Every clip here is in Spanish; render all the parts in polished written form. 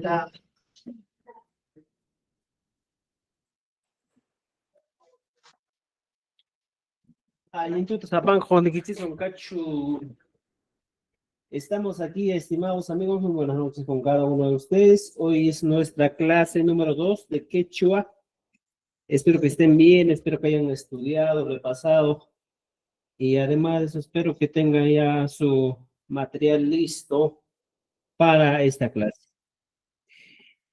La- Estamos aquí, estimados amigos, muy buenas noches con cada uno de ustedes. Hoy es nuestra clase número 2 de Quechua. Espero que estén bien, espero que hayan estudiado, repasado y además de eso espero que tengan ya su material listo para esta clase.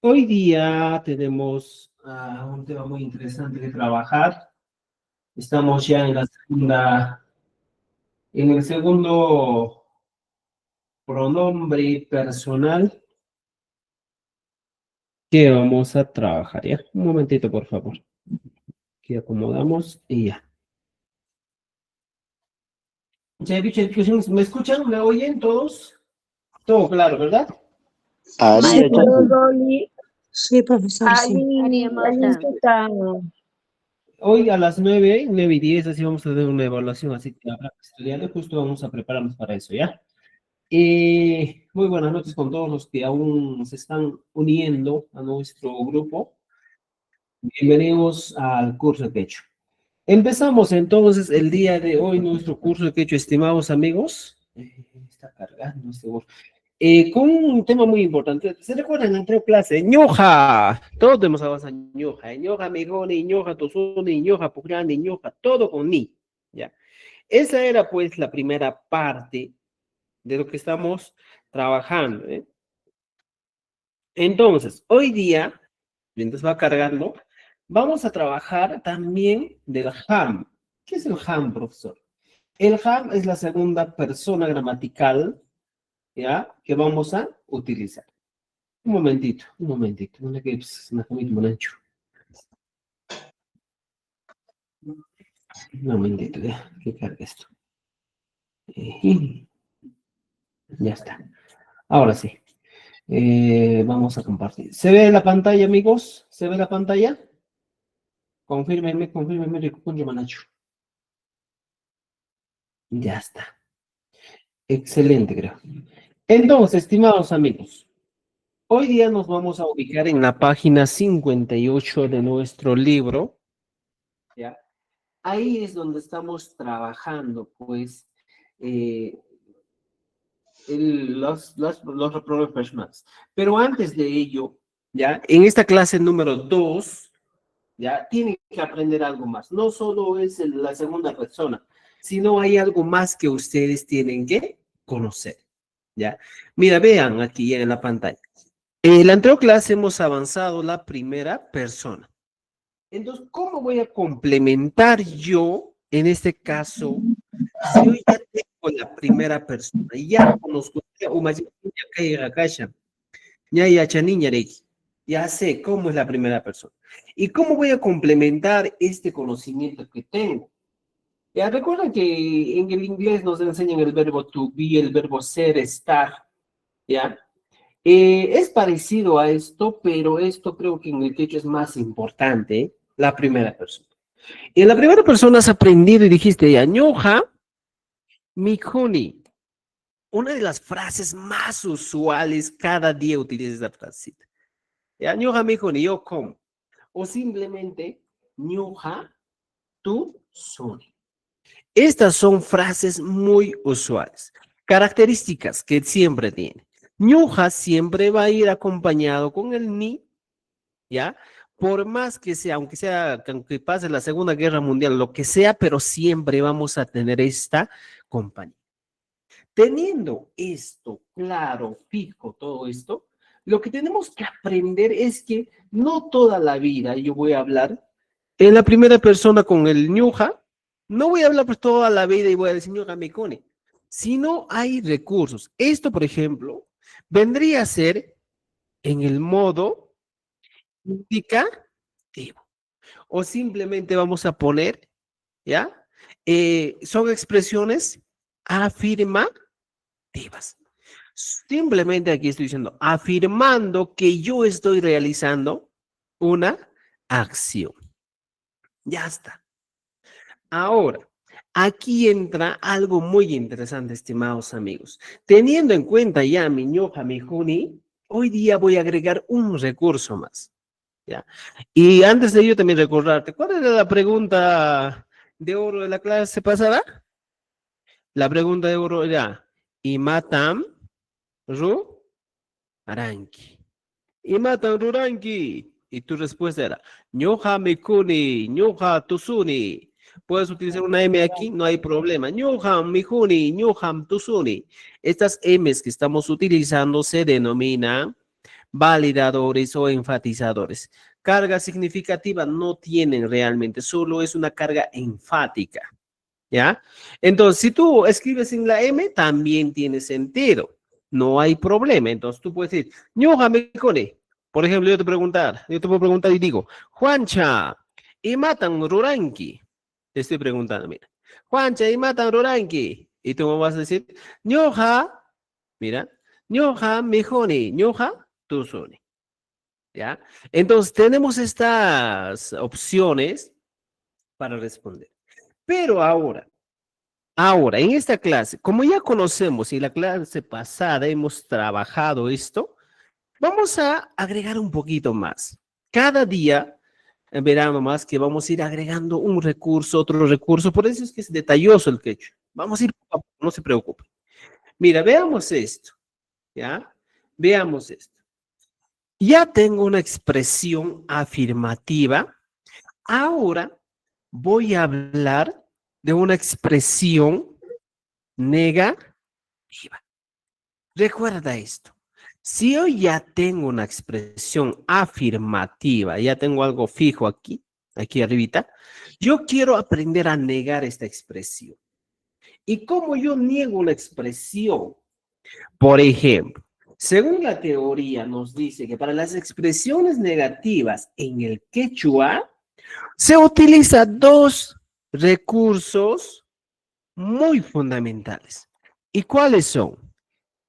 Hoy día tenemos un tema muy interesante que trabajar. Estamos ya en el segundo pronombre personal que vamos a trabajar, ¿ya? Un momentito, por favor. Aquí acomodamos y ya. Ya he dicho discusiones, ¿me escuchan? ¿Me oyen todos? Todo claro, ¿verdad? Sí, Ari, pero Dolly, sí, profesor, sí. alguien que está, Hoy a las 9:10, así vamos a hacer una evaluación, así que habrá que estudiar, justo vamos a prepararnos para eso, ¿ya? Muy buenas noches con todos los que aún se están uniendo a nuestro grupo. Bienvenidos al curso de Quechua. Empezamos entonces el día de hoy nuestro curso de Quechua, estimados amigos. Está cargando seguro. Con un tema muy importante. ¿Se recuerdan en la anterior clase? ñoja. Todos hemos avanzado ñoja. ñoja, mejoni, ñoja, tosuni, ñoja, pugrani, ñoja, todo con ni. ¿Ya? Esa era pues la primera parte de lo que estamos trabajando. Entonces, hoy día, mientras va cargando, vamos a trabajar también del ham. ¿Qué es el ham, profesor? El ham es la segunda persona gramatical, ¿ya? Que vamos a utilizar. Un momentito, un momentito. Una que es una camita muy ancho. Un momentito, ya, que cargue esto. Ya está. Ahora sí. Vamos a compartir. ¿Se ve la pantalla, amigos? ¿Se ve la pantalla? Confírmenme, Rico Manacho. Ya está. Excelente, creo. Entonces, estimados amigos, hoy día nos vamos a ubicar en la página 58 de nuestro libro, ¿ya? Ahí es donde estamos trabajando, pues, eh, los reprobables personales. Pero antes de ello, ¿ya? En esta clase número 2, ¿ya? Tienen que aprender algo más. No solo es la segunda persona, sino hay algo más que ustedes tienen que conocer, ¿ya? Mira, vean aquí en la pantalla. En la anterior clase hemos avanzado la primera persona. Entonces, ¿cómo voy a complementar yo, en este caso, si yo ya tengo la primera persona y ya conozco, ya sé cómo es la primera persona? ¿Y cómo voy a complementar este conocimiento que tengo? Ya recuerdan que en el inglés nos enseñan el verbo to be, el verbo ser, estar, ¿ya? Es parecido a esto, pero esto creo que en el quechua es más importante, ¿eh? La primera persona. Y en la primera persona has aprendido y dijiste, ya, ñoja, mikuni. Una de las frases más usuales, cada día utilizas esa frasecita. Ya, ñoja, mikuni, yo como. O simplemente, ñoja, tú, suni. Estas son frases muy usuales, características que siempre tiene. Ñuja siempre va a ir acompañado con el ni, ¿ya? Por más que sea, aunque pase la Segunda Guerra Mundial, lo que sea, pero siempre vamos a tener esta compañía. Teniendo esto claro, fijo, todo esto, lo que tenemos que aprender es que no toda la vida yo voy a hablar en la primera persona con el ñuja, no voy a hablar pues toda la vida y voy a decir ñuja me cone, sino hay recursos. Esto, por ejemplo, vendría a ser en el modo indicativo. O simplemente vamos a poner, ¿ya? Son expresiones afirmativas. Simplemente aquí estoy diciendo, afirmando que yo estoy realizando una acción. Ya está. Ahora, aquí entra algo muy interesante, estimados amigos. Teniendo en cuenta ya mi ñoja, mi juni, Hoy día voy a agregar un recurso más, ¿ya? Y antes de ello también recordarte, ¿cuál era la pregunta de oro de la clase pasada? La pregunta de oro era, ¿Imatam ru aranki? ¿Imatam ruranki? Y tu respuesta era, ñoja mikuni, ñoja tusuni. Puedes utilizar una M aquí, no hay problema. Ñoja mikuni, ñoja tusuni. Estas M's que estamos utilizando se denominan validadores o enfatizadores. Carga significativa no tienen realmente, solo es una carga enfática, ¿ya? Entonces, si tú escribes en la M, también tiene sentido, no hay problema. Entonces, tú puedes decir, ñoja me cone. Por ejemplo, yo te puedo preguntar y digo, Juancha, y matan ruranki. Te estoy preguntando, mira, Juancha, y matan ruranki. Y tú me vas a decir, ñoja, mira, ñoja mejone, ñoja tusone. ¿Ya? Entonces, tenemos estas opciones para responder. Pero ahora, en esta clase, como ya conocemos y la clase pasada hemos trabajado esto, vamos a agregar un poquito más. Cada día verán más que vamos a ir agregando un recurso, otro recurso, por eso es que es detalloso el quechua. Vamos a ir, poco a poco, no se preocupen. Mira, veamos esto, ¿ya? Veamos esto. Ya tengo una expresión afirmativa. Ahora voy a hablar de una expresión negativa. Recuerda esto. Si yo ya tengo una expresión afirmativa, ya tengo algo fijo aquí, aquí arribita, yo quiero aprender a negar esta expresión. ¿Y cómo yo niego una expresión? Por ejemplo, según la teoría nos dice que para las expresiones negativas en el quechua, se utiliza dos recursos muy fundamentales. ¿Y cuáles son?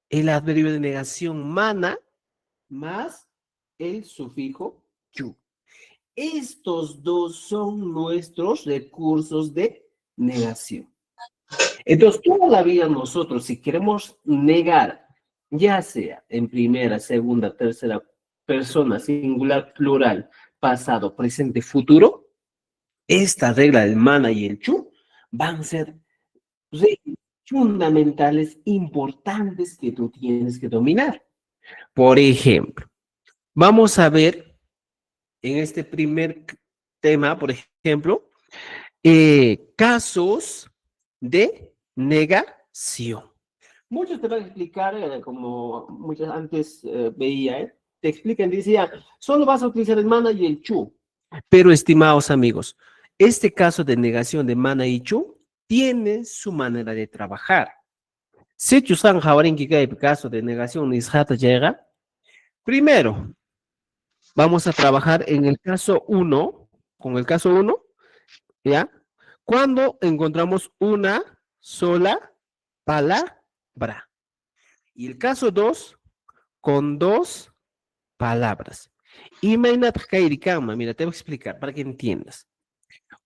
El adverbio de negación mana más el sufijo chu. Estos dos son nuestros recursos de negación. Entonces, toda la vida nosotros, si queremos negar, ya sea en primera, segunda, tercera persona, singular, plural, pasado, presente, futuro, esta regla del mana y el chu van a ser reglas fundamentales importantes que tú tienes que dominar. Por ejemplo, vamos a ver en este primer tema, por ejemplo, casos de negación. Muchos te van a explicar, como muchos antes veía, te explican, decía, solo vas a utilizar el mana y el chu. Pero, estimados amigos, este caso de negación de mana y chu tiene su manera de trabajar. Si tú sabes que el caso de negación es llega, primero, vamos a trabajar en el caso 1, con el caso 1, ¿ya? Cuando encontramos una sola palabra. Y el caso 2, con dos palabras. Y mira, te voy a explicar para que entiendas.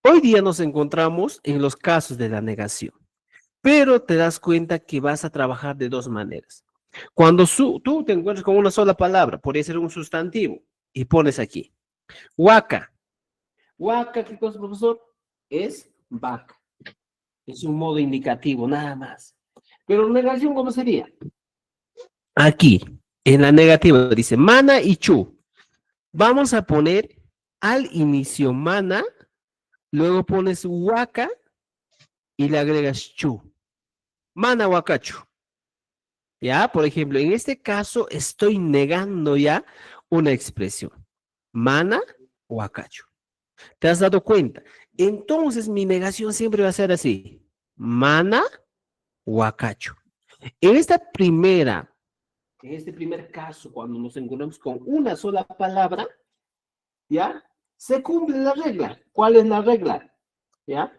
Hoy día nos encontramos en los casos de la negación, pero te das cuenta que vas a trabajar de dos maneras. Cuando tú te encuentras con una sola palabra, podría ser un sustantivo, y pones aquí, huaca. Huaca, ¿qué cosa, profesor? Es vaca. Es un modo indicativo, nada más. Pero negación, ¿cómo sería? Aquí, en la negativa, dice mana y chu. Vamos a poner al inicio mana, luego pones huaca y le agregas chu. Mana huacachu. Ya, por ejemplo, en este caso estoy negando ya una expresión. Mana huacachu. ¿Te has dado cuenta? Entonces mi negación siempre va a ser así. Mana huacachu. En este primer caso, cuando nos encontramos con una sola palabra, ¿ya? Se cumple la regla. ¿Cuál es la regla? ¿Ya?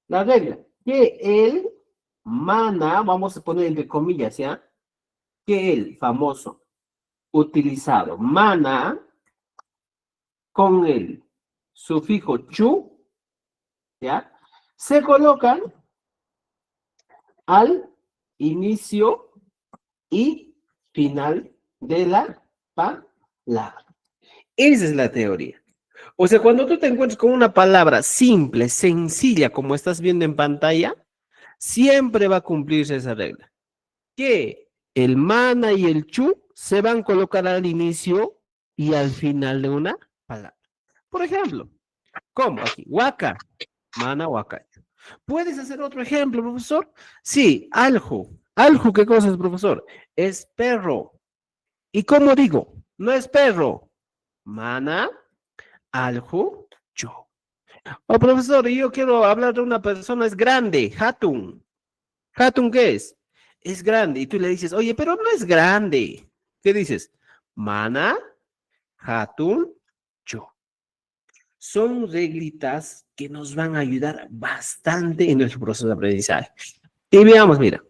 La regla. Que el mana, vamos a poner entre comillas, ¿ya? Que el famoso utilizado mana con el sufijo chu, ¿ya? Se colocan al inicio y final de la palabra. Esa es la teoría. O sea, cuando tú te encuentras con una palabra simple, sencilla, como estás viendo en pantalla, siempre va a cumplirse esa regla. Que el mana y el chu se van a colocar al inicio y al final de una palabra. Por ejemplo, ¿cómo? Aquí, waka, mana, waka. ¿Puedes hacer otro ejemplo, profesor? Sí, aljo. Aljo, ¿qué cosa es, profesor? Es perro. ¿Y cómo digo? No es perro. Mana, aljo, yo. Oh, profesor, yo quiero hablar de una persona, es grande, hatun. ¿Hatun qué es? Es grande. Y tú le dices, oye, pero no es grande. ¿Qué dices? Mana, hatun, yo. Son reglitas que nos van a ayudar bastante en nuestro proceso de aprendizaje. Y veamos, mira,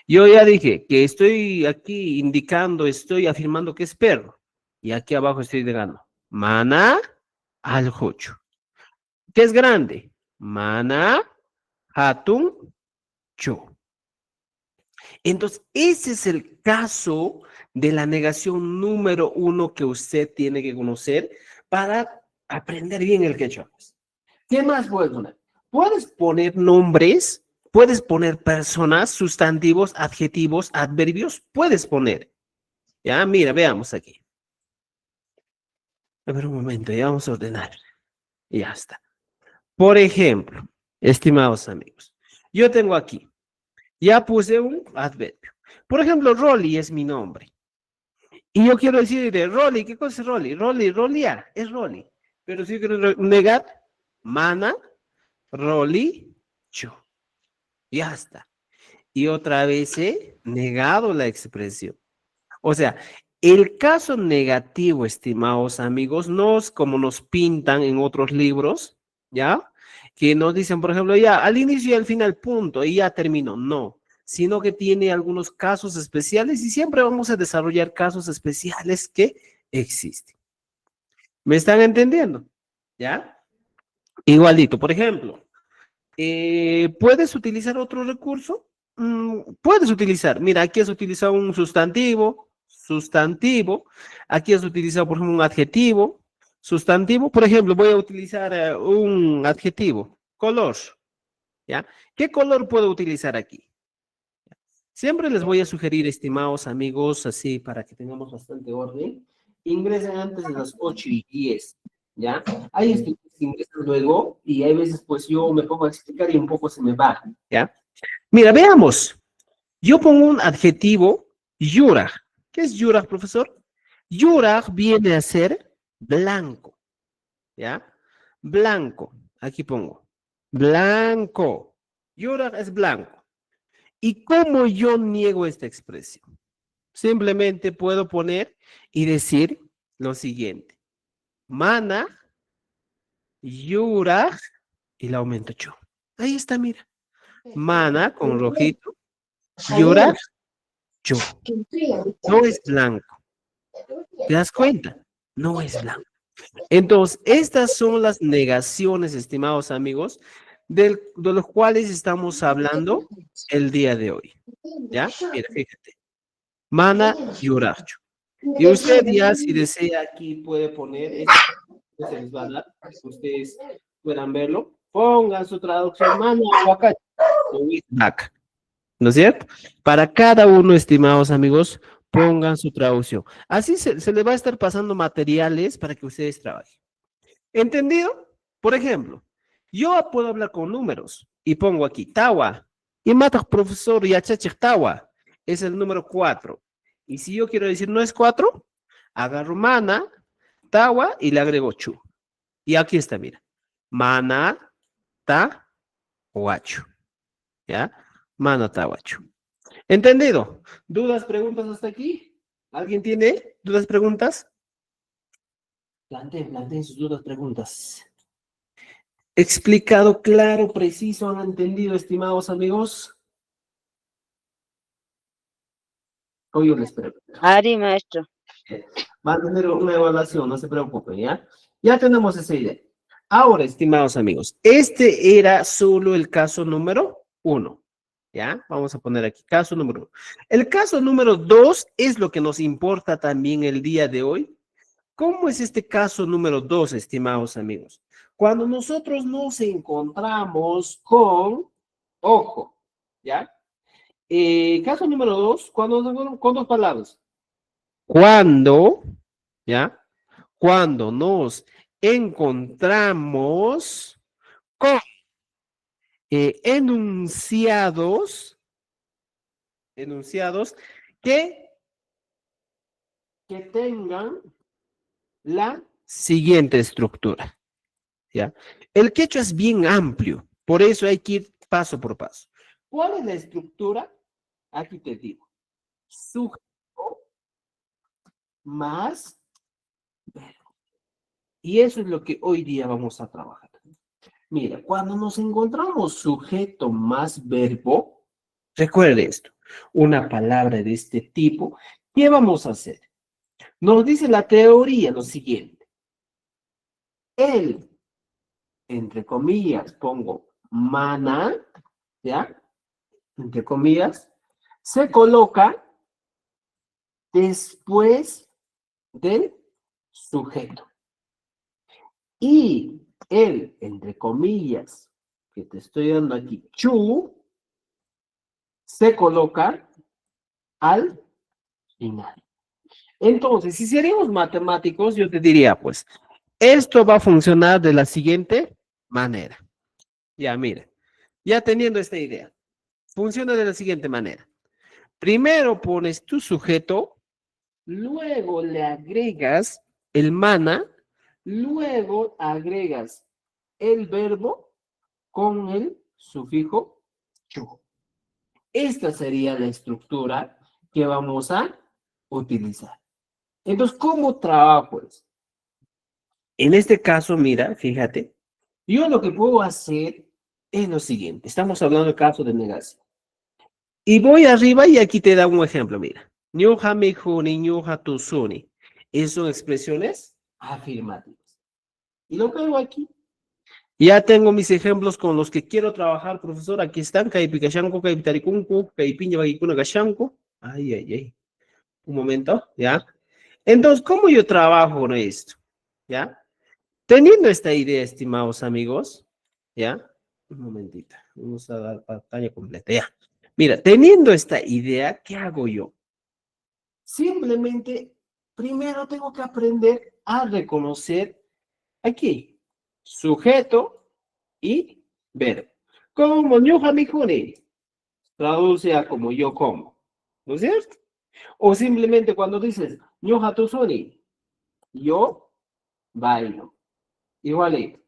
yo ya dije que estoy aquí indicando, estoy afirmando que es perro. Y aquí abajo estoy dejando, mana, al jocho. ¿Qué es grande? Mana, hatun, yo. Entonces, ese es el caso de la negación número 1 que usted tiene que conocer para aprender bien el quechua. ¿Qué más puedes poner? Puedes poner nombres, puedes poner personas, sustantivos, adjetivos, adverbios, puedes poner. Ya, mira, veamos aquí. A ver un momento, ya vamos a ordenar. Ya está. Por ejemplo, estimados amigos, yo tengo aquí, ya puse un adverbio. Por ejemplo, Rolly es mi nombre. Y yo quiero decir de Rolly, ¿qué cosa es Rolly? Rolly, es Rolly. Pero si yo quiero negar, mana, Rolly, yo. Ya está. Y otra vez he negado la expresión. O sea, el caso negativo, estimados amigos, no es como nos pintan en otros libros, ¿ya? Que nos dicen, por ejemplo, ya al inicio y al final, punto, y ya terminó. No, sino que tiene algunos casos especiales y siempre vamos a desarrollar casos especiales que existen. ¿Me están entendiendo? ¿Ya? Igualito, por ejemplo, ¿puedes utilizar otro recurso? Puedes utilizar, mira, aquí has utilizado un sustantivo, aquí has utilizado, por ejemplo, un adjetivo, sustantivo, por ejemplo, voy a utilizar un adjetivo, color, ¿ya? ¿Qué color puedo utilizar aquí? Siempre les voy a sugerir, estimados amigos, así para que tengamos bastante orden, ingresen antes de las 8:10, ¿ya? Hay estudiantes que ingresan luego y hay veces pues yo me pongo a explicar y un poco se me va, ¿ya? Mira, veamos. Yo pongo un adjetivo, yuraj. ¿Qué es yuraj, profesor? Yuraj viene a ser blanco, ¿ya? Blanco. Aquí pongo. Blanco. Yuraj es blanco. ¿Y cómo yo niego esta expresión? Simplemente puedo poner y decir lo siguiente. Mana, yuraj, y la aumento yo. Ahí está, mira. Mana con rojito, yuraj, yo. No es blanco. ¿Te das cuenta? No es blanco. Entonces, estas son las negaciones, estimados amigos, de los cuales estamos hablando el día de hoy. ¿Ya? Mira, fíjate. Mana yuracho. Y usted ya, si desea, aquí puede poner, se les va a dar, ustedes puedan verlo. Pongan su traducción, mana huacacho, black. ¿No es cierto? Para cada uno, estimados amigos, pongan su traducción. Así se le va a estar pasando materiales para que ustedes trabajen. ¿Entendido? Por ejemplo, yo puedo hablar con números y pongo aquí tawa. Y mata profesor Yachachik tawa. Es el número 4. Y si yo quiero decir no es 4, agarro mana, tawa y le agrego chu. Y aquí está, mira. Mana, ta, huachu. ¿Ya? Mana, ta, huachu. ¿Entendido? ¿Dudas, preguntas hasta aquí? ¿Alguien tiene dudas, preguntas? Planteen sus dudas, preguntas. ¿Explicado claro, preciso, han entendido, estimados amigos? Hoy yo les pregunto. Ari, maestro. Va a tener una evaluación, no se preocupen, ¿ya? Ya tenemos esa idea. Ahora, estimados amigos, este era solo el caso número 1. ¿Ya? Vamos a poner aquí caso número 1. El caso número 2 es lo que nos importa también el día de hoy. ¿Cómo es este caso número 2, estimados amigos? Cuando nosotros nos encontramos con, ojo, ¿ya? Caso número 2, cuando nos encontramos con dos palabras. Cuando, ¿ya? Cuando nos encontramos con enunciados que, que tengan la siguiente estructura, ¿ya? El quechua es bien amplio, por eso hay que ir paso por paso. ¿Cuál es la estructura? Aquí te digo. Sujeto más verbo. Y eso es lo que hoy día vamos a trabajar. Mira, cuando nos encontramos sujeto más verbo, recuerde esto, una palabra de este tipo, ¿qué vamos a hacer? Nos dice la teoría lo siguiente. Él, entre comillas, pongo mana, ¿ya? Entre comillas, se coloca después del sujeto. Y él, entre comillas, que te estoy dando aquí, chu, se coloca al final. Entonces, si seríamos matemáticos, yo te diría, pues, esto va a funcionar de la siguiente manera. Ya, mira, ya teniendo esta idea, funciona de la siguiente manera. Primero pones tu sujeto, luego le agregas el mana, luego agregas el verbo con el sufijo chu. Esta sería la estructura que vamos a utilizar. Entonces, ¿cómo trabajo esto? En este caso, mira, fíjate, yo lo que puedo hacer es lo siguiente. Estamos hablando del caso de negación. Y voy arriba y aquí te da un ejemplo, mira. Ñuja mi juni, ñuja tu suni. Esas son expresiones afirmativas. Y lo pego aquí. Ya tengo mis ejemplos con los que quiero trabajar, profesor. Aquí están. Caipicashanco, caipitarikunku, caipiña, bagicuna, gashanco. Ay, ay, ay. Un momento, ¿ya? Entonces, ¿cómo yo trabajo con esto? ¿Ya? Teniendo esta idea, estimados amigos, ¿ya? Un momentito, vamos a dar pantalla completa, ya. Mira, teniendo esta idea, ¿qué hago yo? Simplemente, primero tengo que aprender a reconocer aquí, sujeto y verbo. Como ñuja mi juni, traduce a como yo como, ¿no es cierto? O simplemente cuando dices ñuja tu suni, yo bailo. Igualito.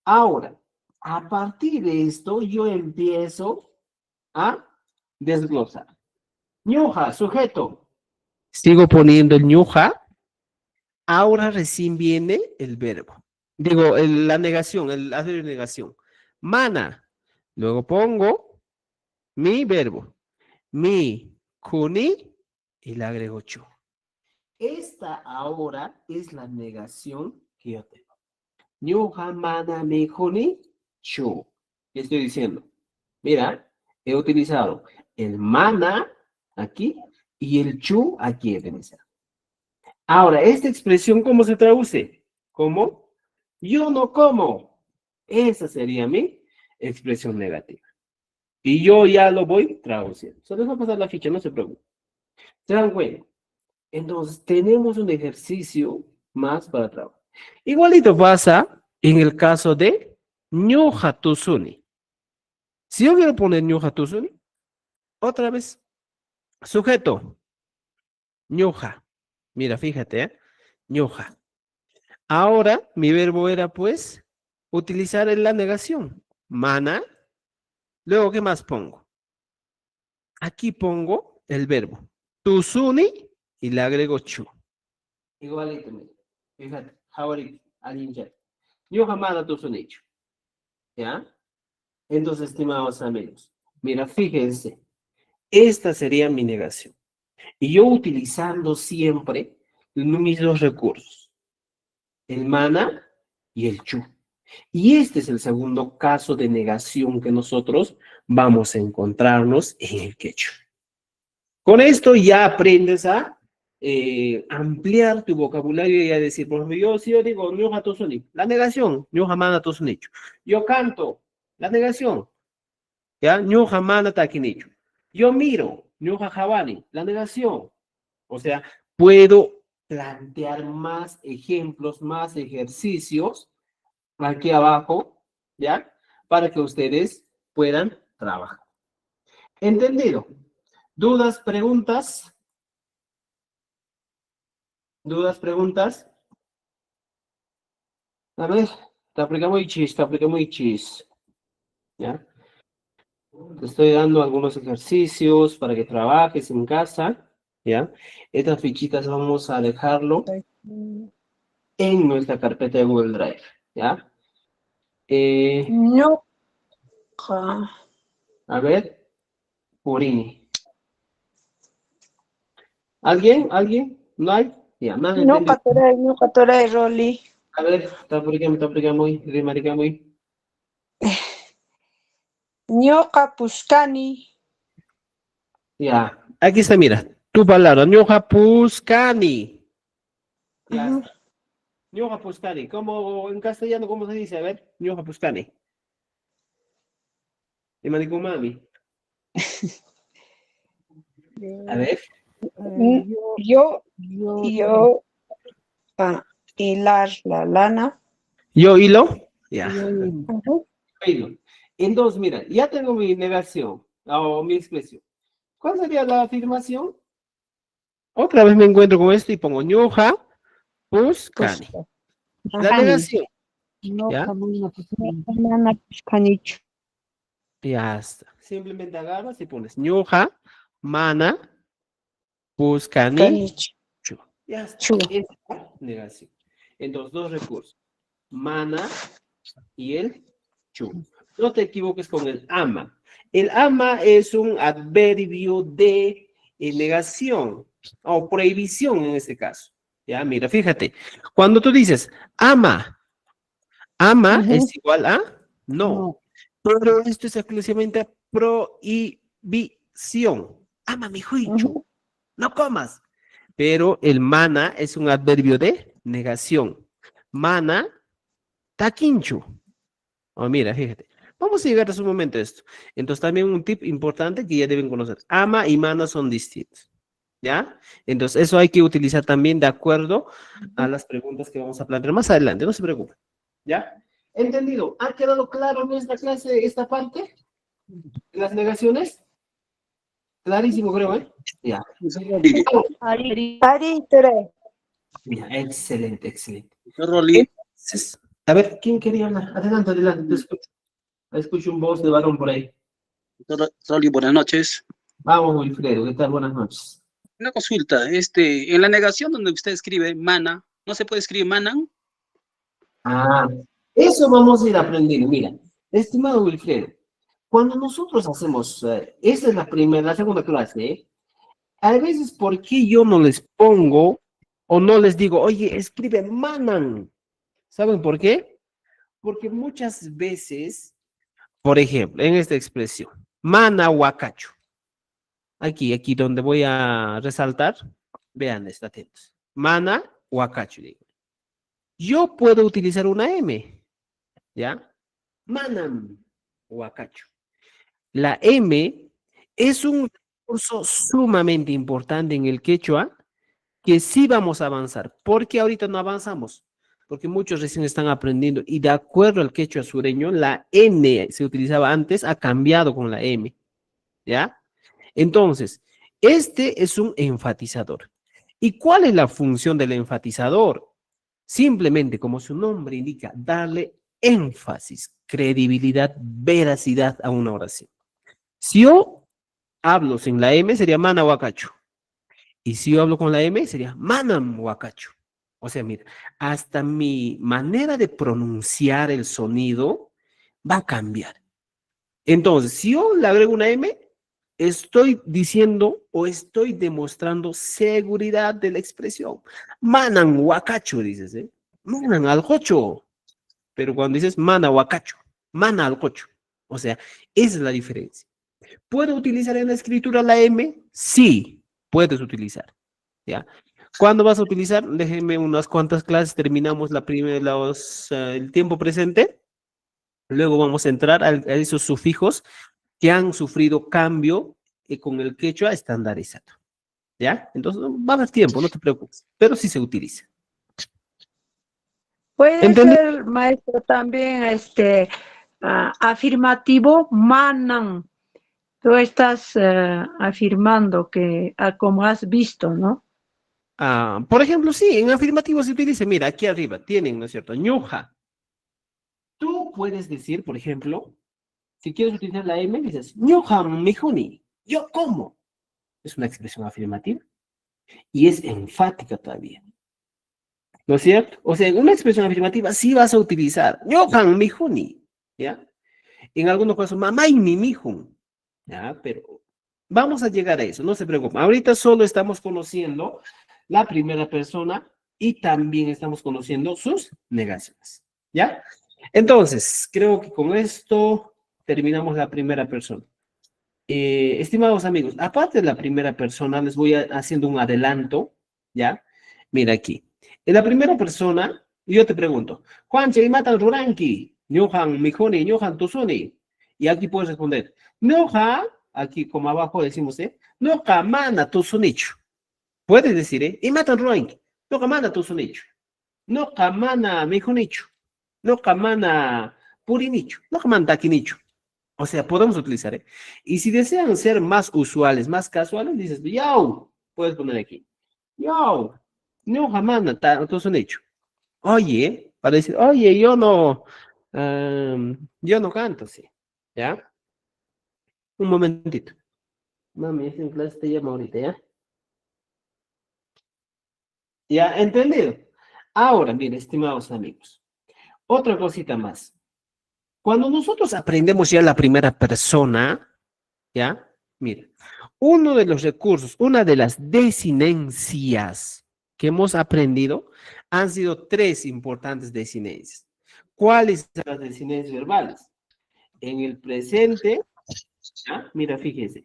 Ahora, a partir de esto, yo empiezo a desglosar. Ñuja, sujeto. Sigo poniendo el ñuja. Ahora recién viene el verbo. Digo, la negación, el adverbio de negación. Mana. Luego pongo mi verbo. Mi, kuni, y le agrego chu. Esta ahora es la negación que yo tengo. Ñuja, mana, mi, kuni, chu. ¿Qué estoy diciendo? Mira, he utilizado el mana aquí y el chu aquí he utilizado. Ahora, esta expresión, ¿cómo se traduce? Como yo no como. Esa sería mi expresión negativa. Y yo ya lo voy traduciendo. Se les va a pasar la ficha, no se preocupen. ¿Se dan cuenta? Entonces, tenemos un ejercicio más para trabajar. Igualito pasa en el caso de ñuja tusuni. Si yo quiero poner ñuja tusuni, otra vez, sujeto, ñuja. Mira, fíjate, ¿eh? Ñuja. Ahora, mi verbo era, pues, utilizar en la negación. Mana. Luego, ¿qué más pongo? Aquí pongo el verbo. Tusuni y le agrego chu. Igualito, mira. Fíjate, jawari, alinja. Ñuja mana tusuni chu. ¿Ya? Entonces, estimados amigos, mira, fíjense, esta sería mi negación. Y yo utilizando siempre mis dos recursos, el mana y el chu. Y este es el segundo caso de negación que nosotros vamos a encontrarnos en el quechua. Con esto ya aprendes a ampliar tu vocabulario y a decir, por ejemplo, yo, si yo digo, ñuja tosuni, la negación, ñuja mana tosunichu. Yo canto, la negación, ¿ya? Ñuja mana taquinichu. Yo miro, ñuja javani, la negación. O sea, puedo plantear más ejemplos, más ejercicios aquí abajo, ¿ya? Para que ustedes puedan trabajar. ¿Entendido? ¿Dudas, preguntas? ¿Dudas, preguntas? A ver, te aplicamos chis, ¿ya? Te estoy dando algunos ejercicios para que trabajes en casa, ¿ya? Estas fichitas vamos a dejarlo en nuestra carpeta de Google Drive, ¿ya? ñuqa A ver, Purini. ¿Alguien? ¿Alguien? ¿No hay? Ya, más entendido. ñuqa turay Roli. A ver, te aplicamos, remaricamos. Ñuqa puskani. Ya, aquí está, mira, tu palabra, ñoja puscani. Ya está. Ñoja puscani, ¿cómo en castellano cómo se dice? A ver, ñoja puscani. Y mami. A ver. Yo hilar la lana. Yo hilo. Ya. Ujú. Hilo. Entonces, mira, ya tengo mi negación o mi expresión. ¿Cuál sería la afirmación? Otra vez me encuentro con esto y pongo ñoja puscani. La negación. ¿Ya? Mana puskanichu. Ya está. Simplemente agarras y pones ñoja, mana, puscani, Puskanichu. chu. Ya está. Chu. Esa es la negación. Entonces, dos recursos. Mana y el chu. No te equivoques con el ama. El ama es un adverbio de negación o prohibición en este caso. Ya, mira, fíjate. Cuando tú dices ama, es igual a no. Pero esto es exclusivamente prohibición. Ama, mi hijo, no comas. Pero el mana es un adverbio de negación. Mana, taquinchu. Oh, mira, fíjate. Vamos a llegar a su momento a esto. Entonces, también un tip importante que ya deben conocer. Ama y mana son distintos. ¿Ya? Entonces, eso hay que utilizar también de acuerdo a las preguntas que vamos a plantear más adelante. No se preocupen. ¿Ya? ¿Entendido? ¿Ha quedado claro en esta clase esta parte? ¿Las negaciones? Clarísimo, creo, ¿eh? Ya. Ari turay. Ya, excelente, excelente. Roli, Entonces, a ver, ¿quién quería hablar? Adelante, adelante, te escucho. Escucho un voz de varón por ahí. Roli, buenas noches. Vamos, Wilfredo, ¿qué tal? Buenas noches. Una consulta, en la negación donde usted escribe mana, ¿no se puede escribir manan? Ah, eso vamos a ir aprendiendo. Mira, estimado Wilfredo, cuando nosotros hacemos, esta es la segunda clase, ¿eh? A veces, ¿por qué yo no les pongo o no les digo, oye, escribe manan? ¿Saben por qué? Porque muchas veces, por ejemplo, en esta expresión, mana huacacho. Aquí donde voy a resaltar, vean, está atentos. Mana huacacho, digo. Yo puedo utilizar una M, ¿ya? Manam huacacho. La M es un recurso sumamente importante en el quechua que sí vamos a avanzar. ¿Por qué ahorita no avanzamos? Porque muchos recién están aprendiendo y de acuerdo al quechua sureño, la N se utilizaba antes, ha cambiado con la M, ¿ya? Entonces, este es un enfatizador. ¿Y cuál es la función del enfatizador? Simplemente, como su nombre indica, darle énfasis, credibilidad, veracidad a una oración. Si yo hablo sin la M, sería mana huacacho. Y si yo hablo con la M, sería manam huacacho. O sea, mira, hasta mi manera de pronunciar el sonido va a cambiar. Entonces, si yo le agrego una M, estoy diciendo o estoy demostrando seguridad de la expresión. Manan huacacho, dices, ¿eh? Manan al cocho. Pero cuando dices mana huacacho, mana al cocho, O sea, esa es la diferencia. ¿Puedo utilizar en la escritura la M? Sí, puedes utilizar. ¿Ya? ¿Cuándo vas a utilizar? Déjenme unas cuantas clases, terminamos la primera, el tiempo presente. Luego vamos a entrar a esos sufijos que han sufrido cambio con el quechua estandarizado. ¿Ya? Entonces va a haber tiempo, no te preocupes, pero sí se utiliza. Puede ¿Entendí? ser, maestro, también afirmativo, manan. Tú estás afirmando que, como has visto, ¿no? Por ejemplo, sí, en afirmativo se utiliza, mira, aquí arriba tienen, ¿no es cierto? Ñuja. Tú puedes decir, por ejemplo, si quieres utilizar la M, dices, ñuja mijuni, yo como. Es una expresión afirmativa y es enfática todavía. ¿No es cierto? O sea, en una expresión afirmativa sí vas a utilizar ñujan mijuni, ¿ya? En algunos casos, mamá y mi mijun, ¿ya? Pero vamos a llegar a eso, no se preocupen. Ahorita solo estamos conociendo la primera persona y también estamos conociendo sus negaciones, ¿ya? Entonces, creo que con esto terminamos la primera persona. Estimados amigos, aparte de la primera persona, les voy haciendo un adelanto, ¿ya? Mira aquí. En la primera persona, yo te pregunto, Juan, ¿y matan Ruranki? Ñohan Mijoni, Ñohan Tusuni. Y aquí puedes responder, Ñoja, aquí como abajo decimos, Ñoja mana Tusunichu. Puedes decir, y matan Ruranki. Ñoja mana Tusunichu. Ñoja mana Mijonichu. Ñoja mana Purinichu. Ñoja mana Takinichu. O sea, podemos utilizar, ¿eh? Y si desean ser más usuales, más casuales, dices, yo, puedes poner aquí, yo, no jamás, no son hecho. Oye, para decir, oye, yo no canto, sí. ¿Ya? Un momentito. Mami, esta en clase te llama ahorita, ¿ya? ¿Ya? ¿Entendido? Ahora, bien, estimados amigos, otra cosita más. Cuando nosotros aprendemos ya la primera persona, ¿ya? Mira, uno de los recursos, una de las desinencias que hemos aprendido han sido tres importantes desinencias. ¿Cuáles son las desinencias verbales? En el presente, ¿ya? Mira, fíjese,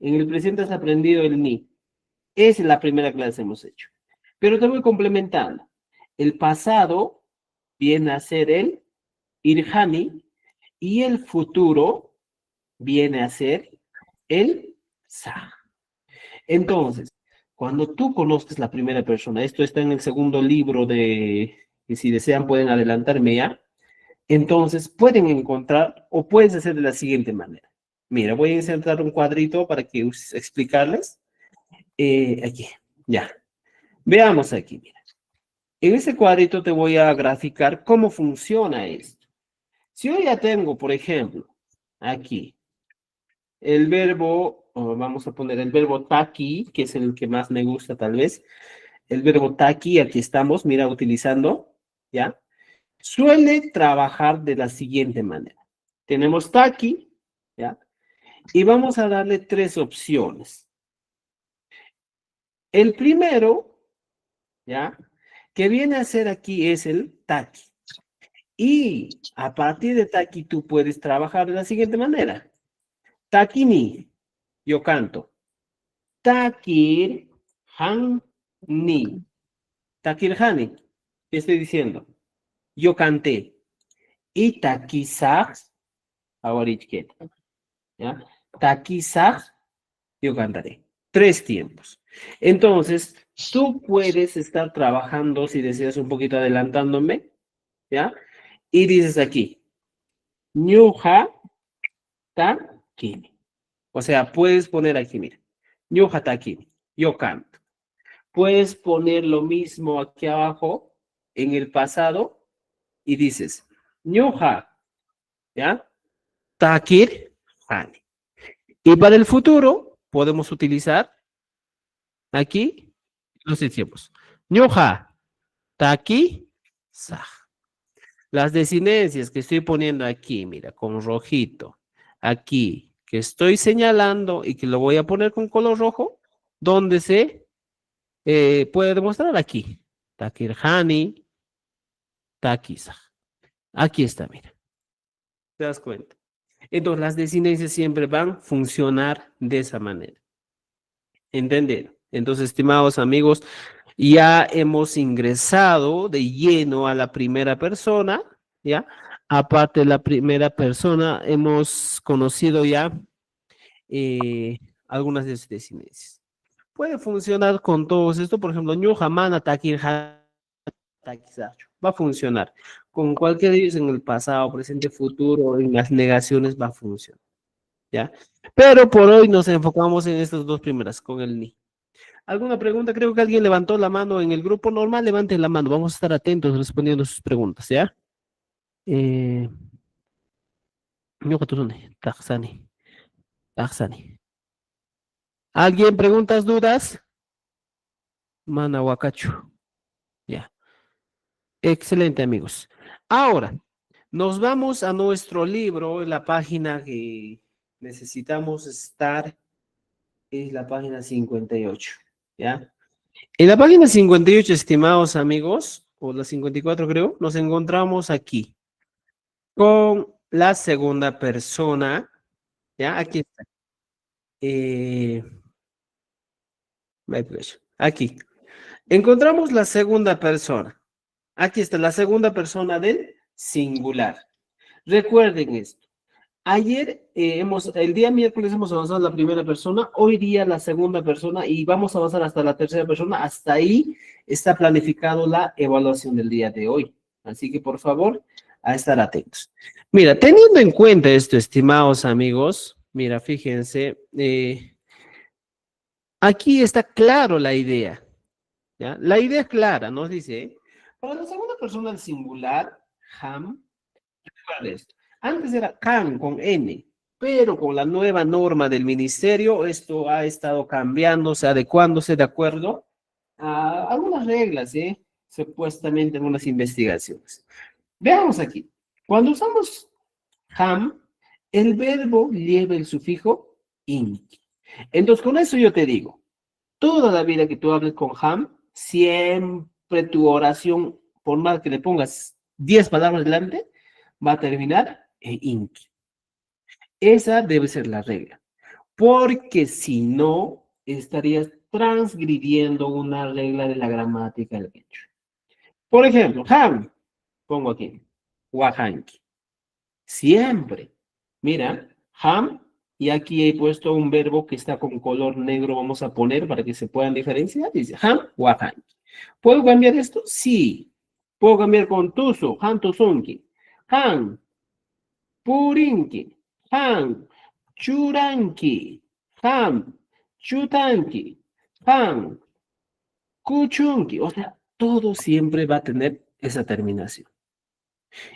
en el presente has aprendido el ni. Esa es la primera clase que hemos hecho. Pero te voy complementando. El pasado viene a ser el irhani y el futuro viene a ser el sa. Entonces, cuando tú conozcas la primera persona, esto está en el segundo libro que si desean pueden adelantarme ya, entonces pueden encontrar o puedes hacer de la siguiente manera. Mira, voy a insertar un cuadrito para que explicarles. Aquí, ya. Veamos aquí, mira. En ese cuadrito te voy a graficar cómo funciona esto. Si yo ya tengo, por ejemplo, aquí, el verbo, vamos a poner el verbo taki, que es el que más me gusta tal vez. El verbo taki, aquí estamos, mira, utilizando, ¿ya? Suele trabajar de la siguiente manera. Tenemos taki, ¿ya? Y vamos a darle tres opciones. El primero, ¿ya? Que viene a ser aquí es el taki. Y a partir de taki tú puedes trabajar de la siguiente manera. Taki ni, yo canto. Takir han ni. Takir hani. ¿Qué estoy diciendo? Yo canté. Y takisaj, ahorita, ¿ya? Takisaj, yo cantaré. Tres tiempos. Entonces, tú puedes estar trabajando, si deseas un poquito adelantándome, ¿ya? Y dices aquí, ñuja takini. O sea, puedes poner aquí, mira, ñuja takini, yo canto. Puedes poner lo mismo aquí abajo, en el pasado, y dices, ñuja, ¿ya? Takir hani. Y para el futuro, podemos utilizar aquí los tiempos. Ñoja, taki, saj. Las desinencias que estoy poniendo aquí, mira, con rojito, aquí, que estoy señalando y que lo voy a poner con color rojo, donde se puede demostrar aquí. Takir hani, taki, saj. Aquí está, mira. ¿Te das cuenta? Entonces, las desinencias siempre van a funcionar de esa manera. ¿Entendido? Entonces, estimados amigos, ya hemos ingresado de lleno a la primera persona, ¿ya? Aparte de la primera persona, hemos conocido ya algunas de sus desinencias. Puede funcionar con todos esto, por ejemplo, ñu jamana takir takizacho. Va a funcionar. Con cualquiera de ellos en el pasado, presente, futuro, en las negaciones va a funcionar. ¿Ya? Pero por hoy nos enfocamos en estas dos primeras, con el ni. ¿Alguna pregunta? Creo que alguien levantó la mano en el grupo normal. Levanten la mano. Vamos a estar atentos respondiendo sus preguntas, ¿ya? Ñuqa tusuni, taqsani, taqsani. ¿Alguien preguntas, dudas? Mana wakachu. Ya. Excelente, amigos. Ahora, nos vamos a nuestro libro, la página que necesitamos estar, es la página 58, ¿ya? En la página 58, estimados amigos, o la 54 creo, nos encontramos aquí con la segunda persona, ¿ya? Aquí está. Aquí. Encontramos la segunda persona. Aquí está la segunda persona del singular. Recuerden esto. Ayer el día miércoles hemos avanzado la primera persona, hoy día la segunda persona y vamos a avanzar hasta la tercera persona. Hasta ahí está planificado la evaluación del día de hoy. Así que por favor, a estar atentos. Mira, teniendo en cuenta esto, estimados amigos, mira, fíjense, aquí está claro la idea. ¿Ya? La idea es clara, nos dice, para la segunda persona del singular, ham, ¿cuál es? Antes era can con N, pero con la nueva norma del ministerio, esto ha estado cambiándose, adecuándose de acuerdo a algunas reglas, supuestamente en unas investigaciones. Veamos aquí. Cuando usamos ham, el verbo lleva el sufijo in. Entonces, con eso yo te digo, toda la vida que tú hables con ham, siempre tu oración, por más que le pongas 10 palabras delante, va a terminar en ink. Esa debe ser la regla, porque si no, estarías transgrediendo una regla de la gramática del quechua. Por ejemplo, ham, pongo aquí, wahanki. Siempre. Mira, ham, y aquí he puesto un verbo que está con color negro, vamos a poner para que se puedan diferenciar. Dice ham, wahanki. ¿Puedo cambiar esto? Sí. Puedo cambiar con tuso, ham tusunki. Han, purinki. Han, churanki. Han, chutanki. Han, kuchunki. O sea, todo siempre va a tener esa terminación.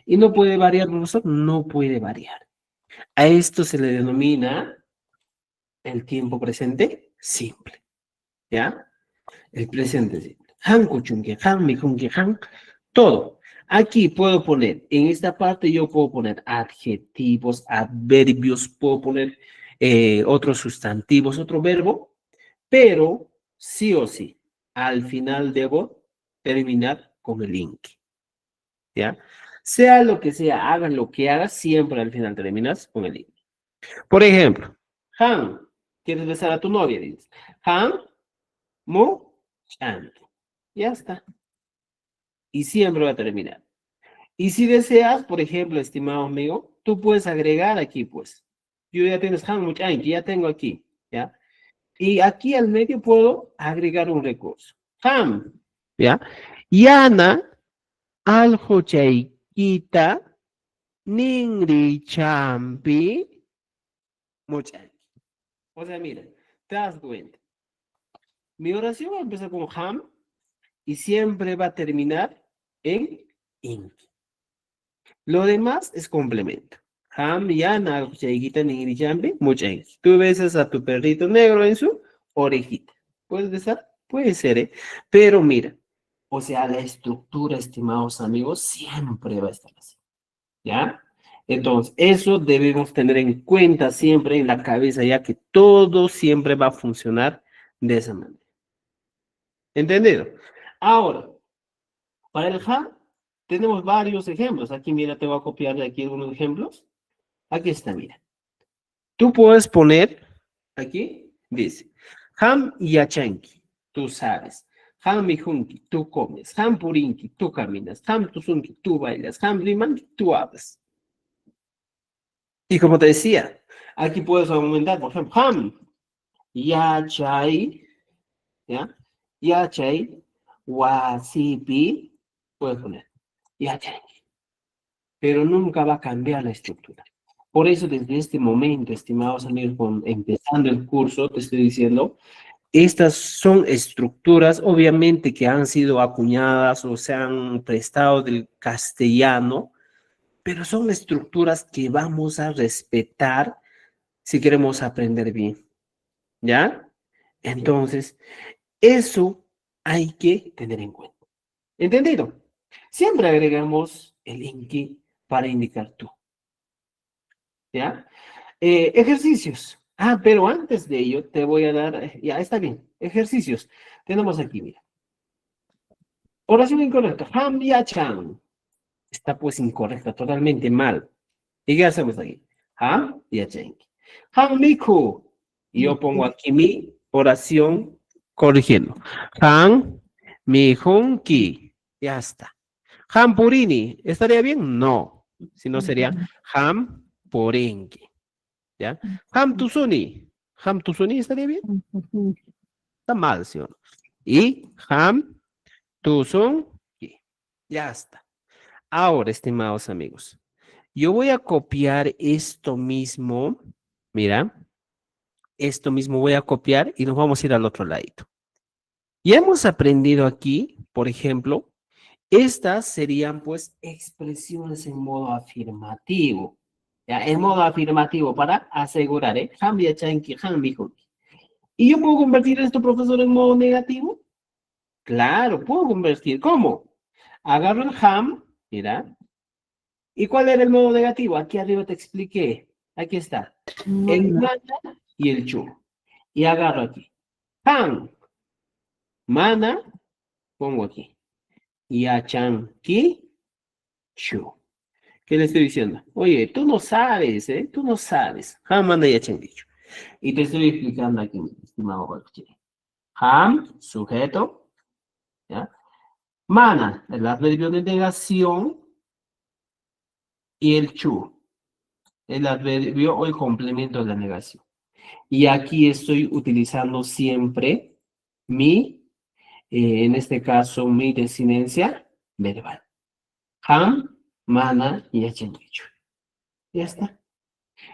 Y no puede variar, profesor, no puede variar. A esto se le denomina el tiempo presente simple, ¿ya? El presente simple. Han kuchunki, han mikunki, han, todo. Aquí puedo poner, en esta parte yo puedo poner adjetivos, adverbios, puedo poner otros sustantivos, otro verbo, pero sí o sí, al final debo terminar con el link, ¿ya? Sea lo que sea, hagas lo que hagas, siempre al final terminas con el link. Por ejemplo, Han, ¿quieres besar a tu novia? Dices, Han, Mu, Chan. Ya está. Y siempre va a terminar. Y si deseas, por ejemplo, estimado amigo, tú puedes agregar aquí, pues. Yo ya tienes Han, Mu, Chan, que ya tengo aquí, ¿ya? Y aquí al medio puedo agregar un recurso. Ham, ¿ya? Yana, aljo chaykita, ningri champi, muchan. O sea, mira, te das cuenta. Mi oración va a empezar con ham y siempre va a terminar en in. Lo demás es complemento. Ham, yana, chaykita, ningri champi, muchan. Tú besas a tu perrito negro en su orejita. ¿Puedes besar? Puede ser, ¿eh? Pero mira, o sea, la estructura, estimados amigos, siempre va a estar así. ¿Ya? Entonces, eso debemos tener en cuenta siempre en la cabeza, ya que todo siempre va a funcionar de esa manera. ¿Entendido? Ahora, para el HAM, tenemos varios ejemplos. Aquí, mira, te voy a copiar de aquí algunos ejemplos. Aquí está, mira. Tú puedes poner, aquí dice, ham yachanki, tú sabes. Ham mijunki, tú comes. Ham purinki, tú caminas. Ham tusunki, tú bailas. Ham limanki, tú hablas. Y como te decía, aquí puedes aumentar, por ejemplo, ham yachay, ¿ya? Yachay, wasipi, puedes poner yachay, pero nunca va a cambiar la estructura. Por eso, desde este momento, estimados amigos, empezando el curso, te estoy diciendo, estas son estructuras, obviamente, que han sido acuñadas o se han prestado del castellano, pero son estructuras que vamos a respetar si queremos aprender bien, ¿ya? Entonces, eso hay que tener en cuenta. ¿Entendido? Siempre agregamos el inki para indicar tú, ¿ya? Ejercicios. Ah, pero antes de ello te voy a dar, ya está bien, ejercicios. Tenemos aquí, mira. Oración incorrecta. Ham chan. Está pues incorrecta, totalmente mal. ¿Y qué hacemos aquí? Ham chan. Ham miku. Y yo pongo aquí mi oración corrigiendo. Han mi hunki. Ya está. Ham purini. ¿Estaría bien? No. Si no sería ham purinki. ¿Ya? Ham tusuni. Ham tusuni estaría bien. Está mal, ¿sí o no? Y ham tusunki. Ya está. Ahora, estimados amigos, yo voy a copiar esto mismo. Mira, esto mismo voy a copiar y nos vamos a ir al otro ladito. Ya hemos aprendido aquí, por ejemplo, estas serían pues expresiones en modo afirmativo. ¿Ya? En modo afirmativo para asegurar, ¿eh? Hambia chanki, hambi hunki. ¿Y yo puedo convertir esto, profesor, en modo negativo? Claro, puedo convertir. ¿Cómo? Agarro el ham, mira. ¿Y cuál era el modo negativo? Aquí arriba te expliqué. Aquí está. El mana y el chu. Y agarro aquí. Ham, mana, pongo aquí. Y achan, ki, chu. ¿Qué le estoy diciendo? Oye, tú no sabes, ¿eh? Tú no sabes. Ham, mana y achan, ki, chu. Y te estoy explicando aquí, mi estimado Jorge. Ham, sujeto. ¿Ya? Mana, el adverbio de negación. Y el chu, el adverbio o el complemento de la negación. Y aquí estoy utilizando siempre mi, en este caso, mi desinencia verbal. Ham, mana y dicho. Ya está.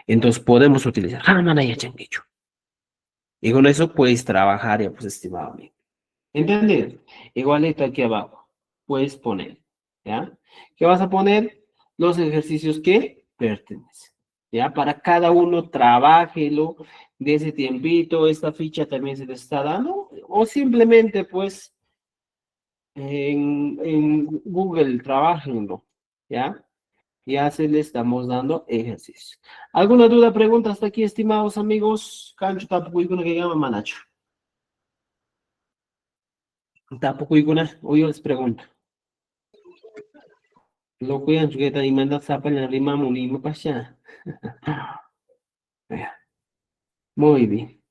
Entonces podemos utilizar ham, mana y dicho. Y con eso puedes trabajar, ya pues, estimado amigo. ¿Entendido? Igualito aquí abajo. Puedes poner, ¿ya? ¿Qué vas a poner? Los ejercicios que pertenecen. ¿Ya? Para cada uno, trabájelo de ese tiempito. Esta ficha también se te está dando. O simplemente, pues, en Google, trabájenlo. ¿Ya? Ya se le estamos dando ejercicios. ¿Alguna duda, pregunta hasta aquí, estimados amigos? Cancho, tampoco hay una que llama Manacho. Tampoco hay una. Hoy yo les pregunto. Lo que han y manda zapa en la rima muy pasha. Muy bien,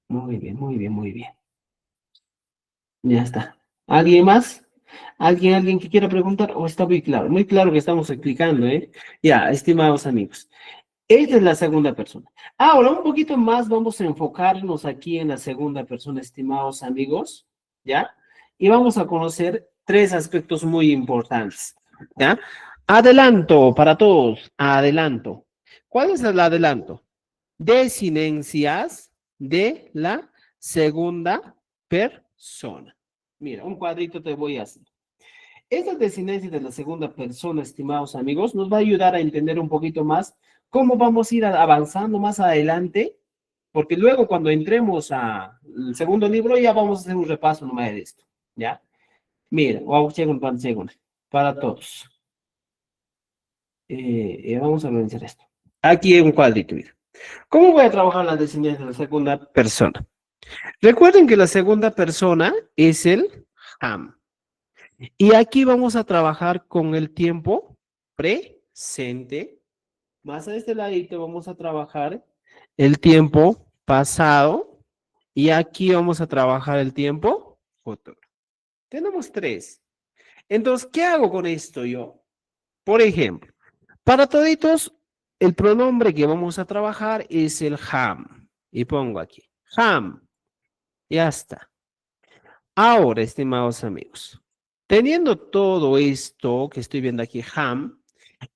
muy bien, muy bien, muy bien. Ya está. ¿Alguien más? ¿Alguien que quiera preguntar? ¿O está muy claro? Muy claro que estamos explicando, ¿eh? Ya, estimados amigos. Esta es la segunda persona. Ahora, un poquito más vamos a enfocarnos aquí en la segunda persona, estimados amigos, ¿ya? Y vamos a conocer tres aspectos muy importantes, ¿ya? Adelanto para todos, adelanto. ¿Cuál es el adelanto? Desinencias de la segunda persona. Mira, un cuadrito te voy a hacer. Esta desinencia de la segunda persona, estimados amigos, nos va a ayudar a entender un poquito más cómo vamos a ir avanzando más adelante, porque luego cuando entremos al segundo libro ya vamos a hacer un repaso nomás de esto, ¿ya? Mira, para todos. Vamos a organizar esto. Aquí hay un cuadrito, mira. ¿Cómo voy a trabajar la desinencia de la segunda persona? Recuerden que la segunda persona es el ham. Y aquí vamos a trabajar con el tiempo presente Más a este ladito vamos a trabajar el tiempo pasado y aquí vamos a trabajar el tiempo futuro. Tenemos 3. Entonces, ¿qué hago con esto yo? Por ejemplo, para toditos, el pronombre que vamos a trabajar es el ham. Y pongo aquí, ham. Ya está. Ahora, estimados amigos, teniendo todo esto que estoy viendo aquí, ham,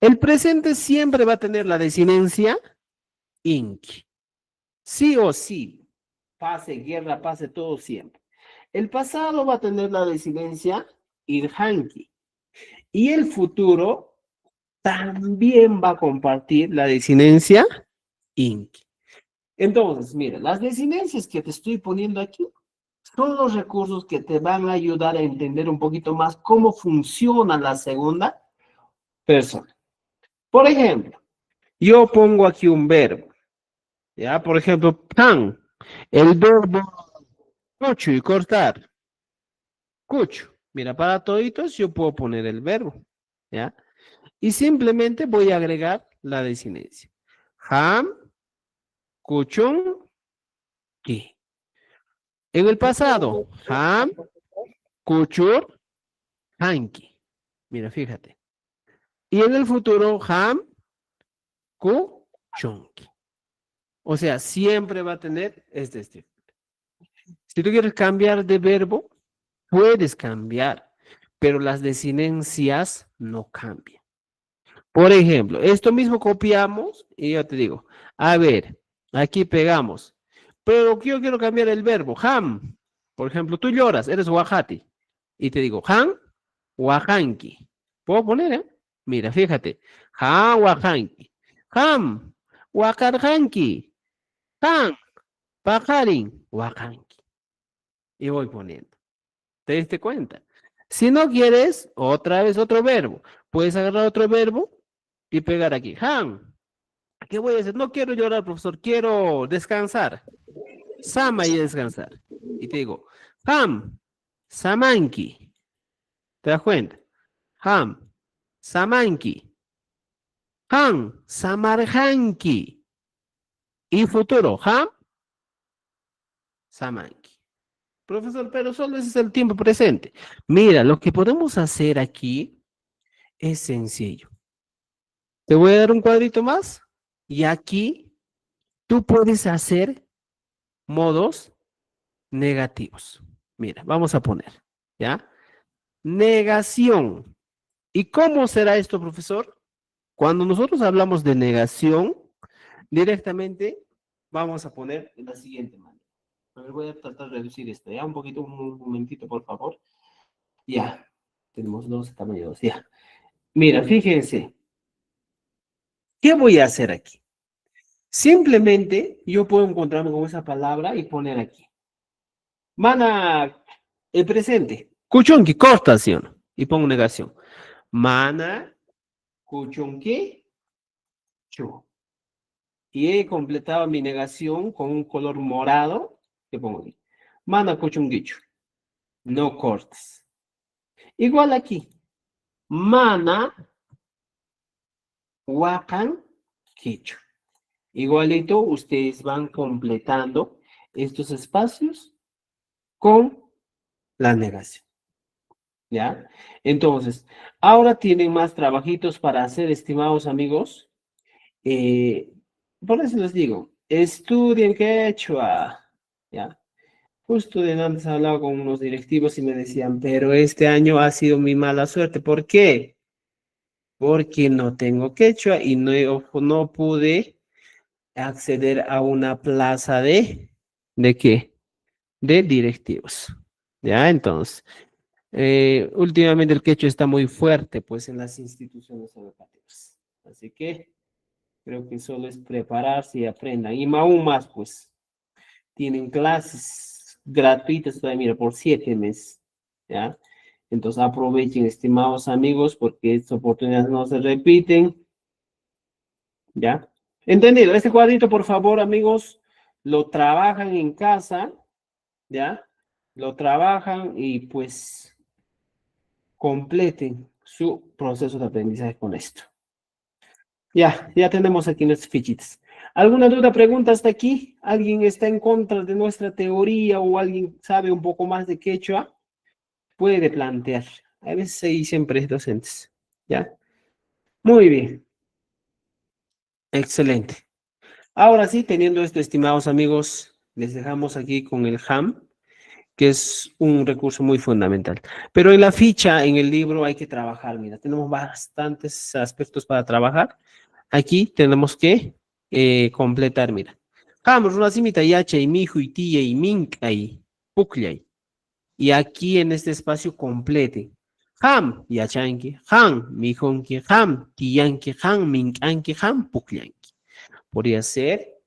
el presente siempre va a tener la desinencia ink. Sí o sí. Pase guerra, pase todo siempre. El pasado va a tener la desinencia irhanki. Y el futuro también va a compartir la desinencia ink. Entonces, mira, las desinencias que te estoy poniendo aquí son los recursos que te van a ayudar a entender un poquito más cómo funciona la segunda persona. Por ejemplo, yo pongo aquí un verbo, ¿ya? Por ejemplo, tan, el verbo cucho y cortar, cucho. Mira, para toditos yo puedo poner el verbo, ¿ya? Y simplemente voy a agregar la desinencia. Ham, cuchun, ki. En el pasado, ham, kuchur, hanki. Mira, fíjate. Y en el futuro, ham, kuchunki. O sea, siempre va a tener este estilo. Si tú quieres cambiar de verbo, puedes cambiar, pero las desinencias no cambian. Por ejemplo, esto mismo copiamos y yo te digo, a ver, aquí pegamos, pero yo quiero cambiar el verbo, ham. Por ejemplo, tú lloras, eres Oaxati, y te digo, ham, Oaxanqui. ¿Puedo poner, eh? Mira, fíjate, ham, Oaxanqui, ham, Oaxarjanqui, ham, pajarin, Oaxanqui. Y voy poniendo. ¿Te diste cuenta? Si no quieres, otra vez otro verbo. Puedes agarrar otro verbo y pegar aquí. Han. ¿Qué voy a hacer? No quiero llorar, profesor. Quiero descansar. Sama y descansar. Y te digo, Ham. Samanki. ¿Te das cuenta? Ham. Samanki. Han. Samarjanki. Y futuro. Ham. Samanki. Profesor, pero solo ese es el tiempo presente. Mira, lo que podemos hacer aquí es sencillo. Te voy a dar un cuadrito más y aquí tú puedes hacer modos negativos. Mira, vamos a poner, ¿ya? Negación. ¿Y cómo será esto, profesor? Cuando nosotros hablamos de negación, directamente vamos a poner de la siguiente manera. A ver, voy a tratar de reducir esto, ¿ya? Un poquito, un momentito, por favor. Ya, tenemos 2 tamaño 2, ya. Mira, fíjense, ¿qué voy a hacer aquí? Simplemente yo puedo encontrarme con esa palabra y poner aquí. Mana, el presente. Kuchunki, corta, ¿sí o no? Y pongo negación. Mana, kuchunki, chu. Y he completado mi negación con un color morado. Que pongo aquí. Mana, kuchunkichu. No cortes. Igual aquí. Mana, wakan, kichu. Igualito, ustedes van completando estos espacios con la negación. ¿Ya? Entonces, ahora tienen más trabajitos para hacer, estimados amigos. Por eso les digo, estudien quechua. ¿Ya? Justo de antes hablaba con unos directivos y me decían, pero este año ha sido mi mala suerte. ¿Por qué? Porque no tengo quechua y no pude acceder a una plaza ¿de qué? De directivos. ¿Ya? Entonces, últimamente el quechua está muy fuerte, pues, en las instituciones educativas. Así que creo que solo es prepararse y aprendan. Y aún más, pues, tienen clases gratuitas todavía, mira, por 7 meses. ¿Ya? Entonces aprovechen, estimados amigos, porque estas oportunidades no se repiten. ¿Ya? ¿Entendido? Este cuadrito, por favor, amigos, lo trabajan en casa, ¿ya? Lo trabajan y pues completen su proceso de aprendizaje con esto. Ya tenemos aquí nuestras fichitas. ¿Alguna duda, pregunta hasta aquí? ¿Alguien está en contra de nuestra teoría o alguien sabe un poco más de quechua? Puede plantear. A veces hay siempre docentes. ¿Ya? Muy bien. Excelente. Ahora sí, teniendo esto, estimados amigos, les dejamos aquí con el ham, que es un recurso muy fundamental. Pero en la ficha, en el libro, hay que trabajar. Mira, tenemos bastantes aspectos para trabajar. Aquí tenemos que completar, mira. Ham, runasimita yacha y mijo y tía y mink ahí, pucllay. Y aquí en este espacio complete. Ham, yachanki, ham, mijonki, ham, tiyanki, ham, minkanki, ham, pucllanki. Podría ser,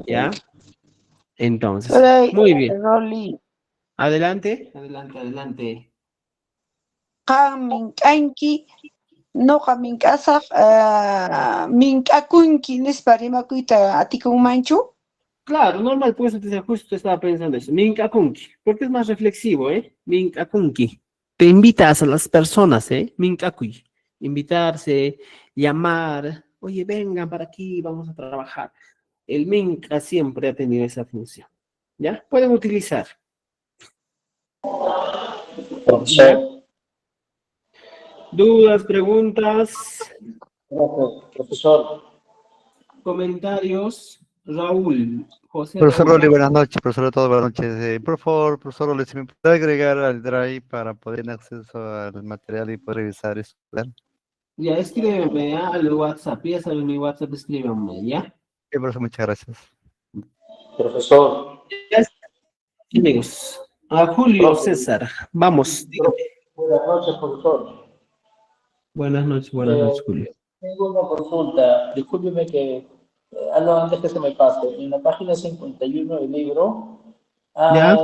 ¿ya? Entonces, Pero, muy bien. Rolly, Adelante. minkanki, no minkasaq, minkakunki, nispa rimakuyta atikunmanchu. Claro, normal, pues justo estaba pensando eso. Minkakunki, porque es más reflexivo, ¿eh? Minkakunki. Te invitas a las personas, ¿eh? Minkakuy. Invitarse, llamar, oye, vengan para aquí, vamos a trabajar. El Minka siempre ha tenido esa función. ¿Ya? Pueden utilizar. ¿Ya? ¿Dudas, preguntas, Profesor, comentarios? Raúl, José Profesor Raúl. Loli, buenas noches, profesor, todos buenas noches. Por favor, profesor Loli, si me puede agregar al Drive para poder tener acceso al material y poder revisar eso, ¿verdad? Ya, escríbeme, ¿ya? Al WhatsApp, ya saben mi WhatsApp, escríbeme, ¿ya? Sí, profesor, muchas gracias. profesor, Ya, amigos, a Julio profe, César, vamos, dígame. buenas noches, profesor. Buenas noches, Julio. Tengo una consulta, discúlpeme que algo antes que se me pase. En la página 51 del libro ¿Ya?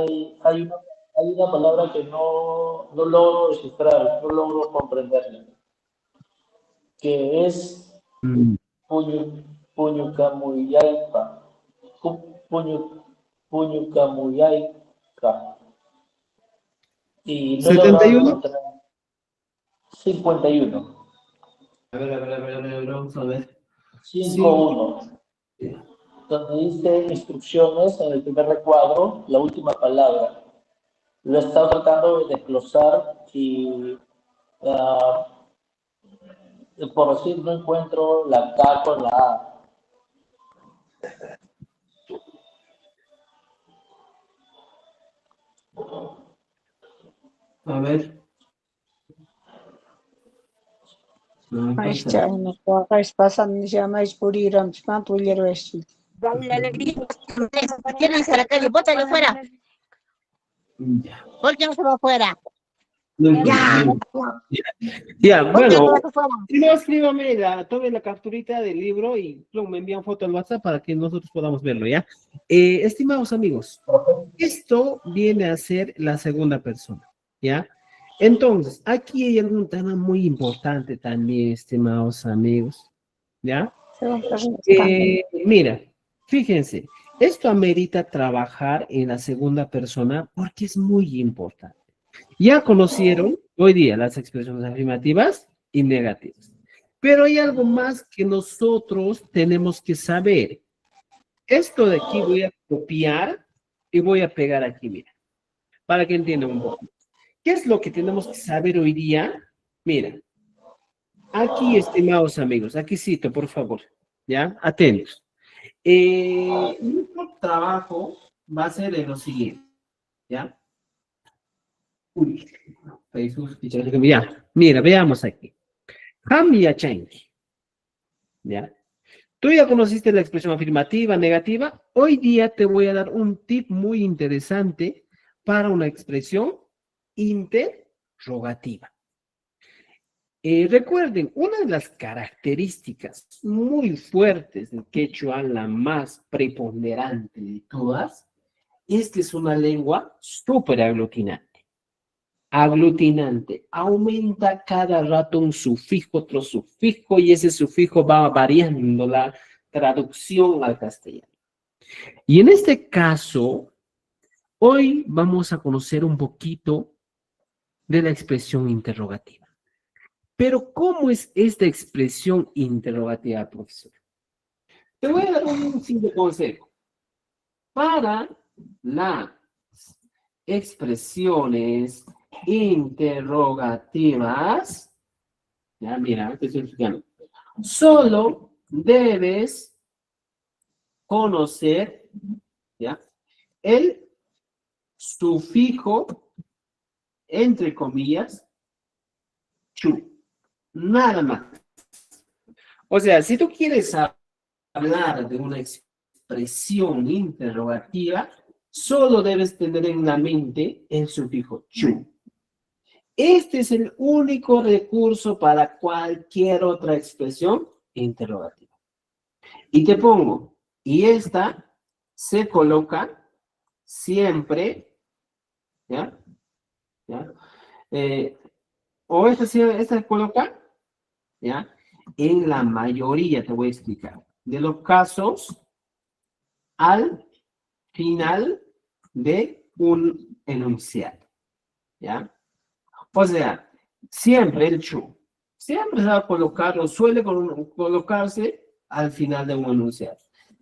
hay una palabra que no logro descifrar, no logro comprenderla, que es Mm, Puñucamuyaipa. Puñucamuyaica. Y no he logrado 71. encontrar 51. A ver, vamos a ver. 5.1. Donde dice instrucciones en el primer recuadro, la última palabra. Lo he estado tratando de desglosar y por decir no encuentro la K con la A. A ver. No me Ahí pasa. pasan, se llama Espuriram, Spanto y Dale la alegría. Tienen a la calle, bótalo fuera. Ya. ¿Por qué no se va afuera? No importa, no importa. Ya, ¿Por qué no bueno, se va afuera? no, escríbame, tome la capturita del libro y me envían foto al WhatsApp para que nosotros podamos verlo, ¿ya? Estimados amigos, esto viene a ser la segunda persona, ¿ya? Entonces, aquí hay algún tema muy importante también, estimados amigos, ¿ya? Mira, fíjense, esto amerita trabajar en la segunda persona porque es muy importante. Ya conocieron hoy día las expresiones afirmativas y negativas, pero hay algo más que nosotros tenemos que saber. Esto de aquí voy a copiar y voy a pegar aquí, mira, para que entiendan un poco. ¿Qué es lo que tenemos que saber hoy día? Mira, aquí, estimados amigos, aquí cito, por favor, ¿ya? Atentos. Nuestro trabajo va a ser en lo siguiente, ¿ya? Uy, Facebook, ya. Mira, veamos aquí. Cambia change, ¿ya? Tú ya conociste la expresión afirmativa, negativa. Hoy día te voy a dar un tip muy interesante para una expresión interrogativa. Recuerden, una de las características muy fuertes del quechua, la más preponderante de todas, es que es una lengua súper aglutinante. Aglutinante. Aumenta cada rato un sufijo, otro sufijo, y ese sufijo va variando la traducción al castellano. Y en este caso, hoy vamos a conocer un poquito de la expresión interrogativa. Pero, ¿cómo es esta expresión interrogativa, profesor? Te voy a dar un simple consejo. Para las expresiones interrogativas, ya mira, te estoy explicando. Solo debes conocer, ¿ya?, el sufijo, entre comillas, chu. Nada más. O sea, si tú quieres hablar de una expresión interrogativa, solo debes tener en la mente el sufijo chu. Este es el único recurso para cualquier otra expresión interrogativa. Y te pongo, y esta se coloca siempre, ¿ya? ¿Ya? O esta se coloca, ¿ya?, en la mayoría, te voy a explicar, de los casos al final de un enunciado, ¿ya? O sea, siempre el chu, siempre se va a colocar o suele colocarse al final de un enunciado.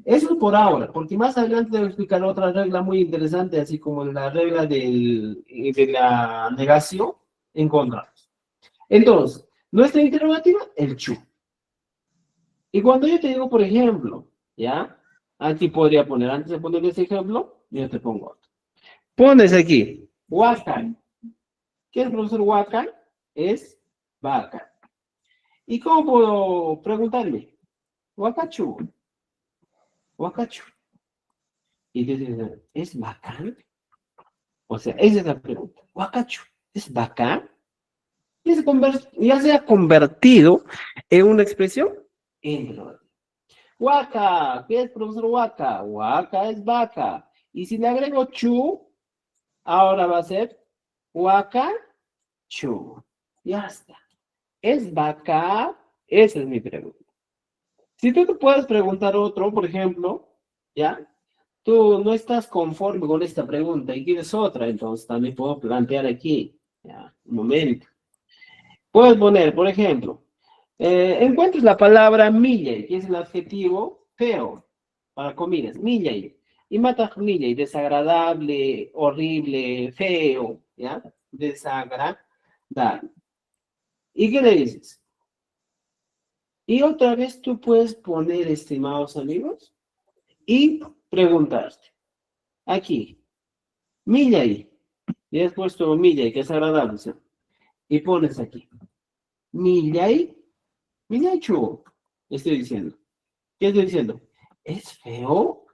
Eso por ahora, porque más adelante te voy a explicar otra regla muy interesante, así como la regla de la negación en contrarios. Entonces, nuestra interrogativa, el chu. Y cuando yo te digo, por ejemplo, ¿ya? Aquí podría poner, antes de poner ese ejemplo, yo te pongo otro. Pones aquí, huaca. ¿Qué es, profesor? Huaca es vaca. ¿Y cómo puedo preguntarme? Huacachu. Huacachu. Y te dicen, ¿es bacán? O sea, esa es la pregunta. Huacachu, ¿es bacán? Ya se ha convertido en una expresión interrogativa. Huaca, ¿qué es, profesor? Huaca. Huaca es vaca. Y si le agrego chu, ahora va a ser huaca chu. Ya está. ¿Es vaca? Esa es mi pregunta. Si tú te puedes preguntar otro, por ejemplo, ¿ya? Tú no estás conforme con esta pregunta y quieres otra, entonces también puedo plantear aquí. Ya, un momento. Puedes poner, por ejemplo, encuentres la palabra millay, que es el adjetivo feo para comidas, millay. Y mata millay, desagradable, horrible, feo, ¿ya? Desagradable. ¿Y qué le dices? Y otra vez tú puedes poner, estimados amigos, y preguntarte. Aquí, millay. Y has puesto millay, que es agradable, ¿sí? Y pones aquí. Millay. Millay chu. Estoy diciendo. ¿Qué estoy diciendo? ¿Es feo?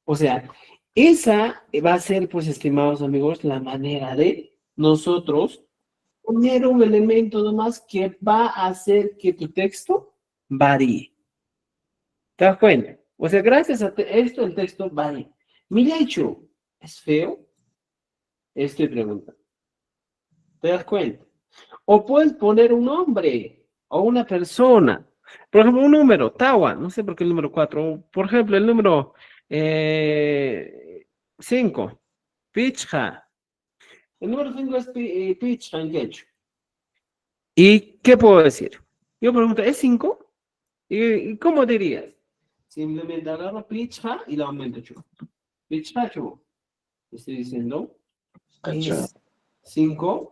O sea, esa va a ser, pues, estimados amigos, la manera de nosotros poner un elemento nomás que va a hacer que tu texto varíe. ¿Te das cuenta? O sea, gracias a esto el texto varía. Millay chu, ¿es feo? Estoy preguntando. ¿Te das cuenta? O puedes poner un nombre o una persona. Por ejemplo, un número, Tawa, no sé por qué el número 4. Por ejemplo, el número 5, Pichha. El número 5 es Pichha en quechua. ¿Y qué puedo decir? Yo pregunto, ¿es 5? ¿Y cómo dirías? Simplemente agarro Pichha y la aumento chu. Pichha chu. Estoy diciendo, es 5.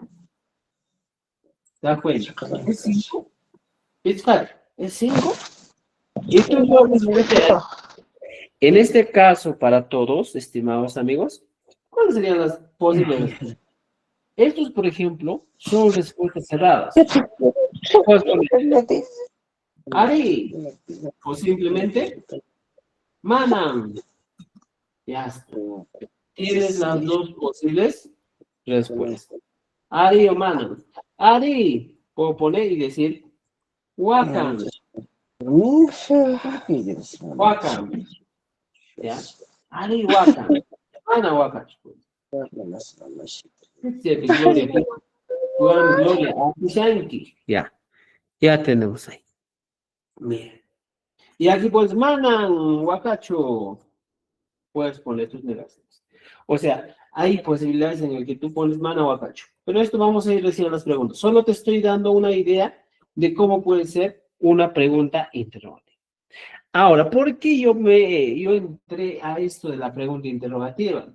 ¿Te das cuenta? ¿Es 5? ¿Es 5? Y tú puedes meter, en este caso, para todos, estimados amigos, ¿cuáles serían las posibles respuestas? Estos, por ejemplo, son respuestas cerradas. Puedes poner Ari, o simplemente Manan. Ya está. Tienes las dos posibles respuestas. Ari o Manan. Ari, puedo poner y decir Wakan. Wakan. ¿Ya? Ari Wakan. Ana Wakan. Gloria. Gloria. Yankee. Ya. Ya tenemos ahí. Mira. Y aquí pues Manan, Wakacho. Puedes poner tus negaciones. O sea, hay posibilidades en el que tú pones Mana o Wakacho. Pero esto vamos a ir recién a las preguntas. Solo te estoy dando una idea de cómo puede ser una pregunta interrogativa. Ahora, ¿por qué yo entré a esto de la pregunta interrogativa?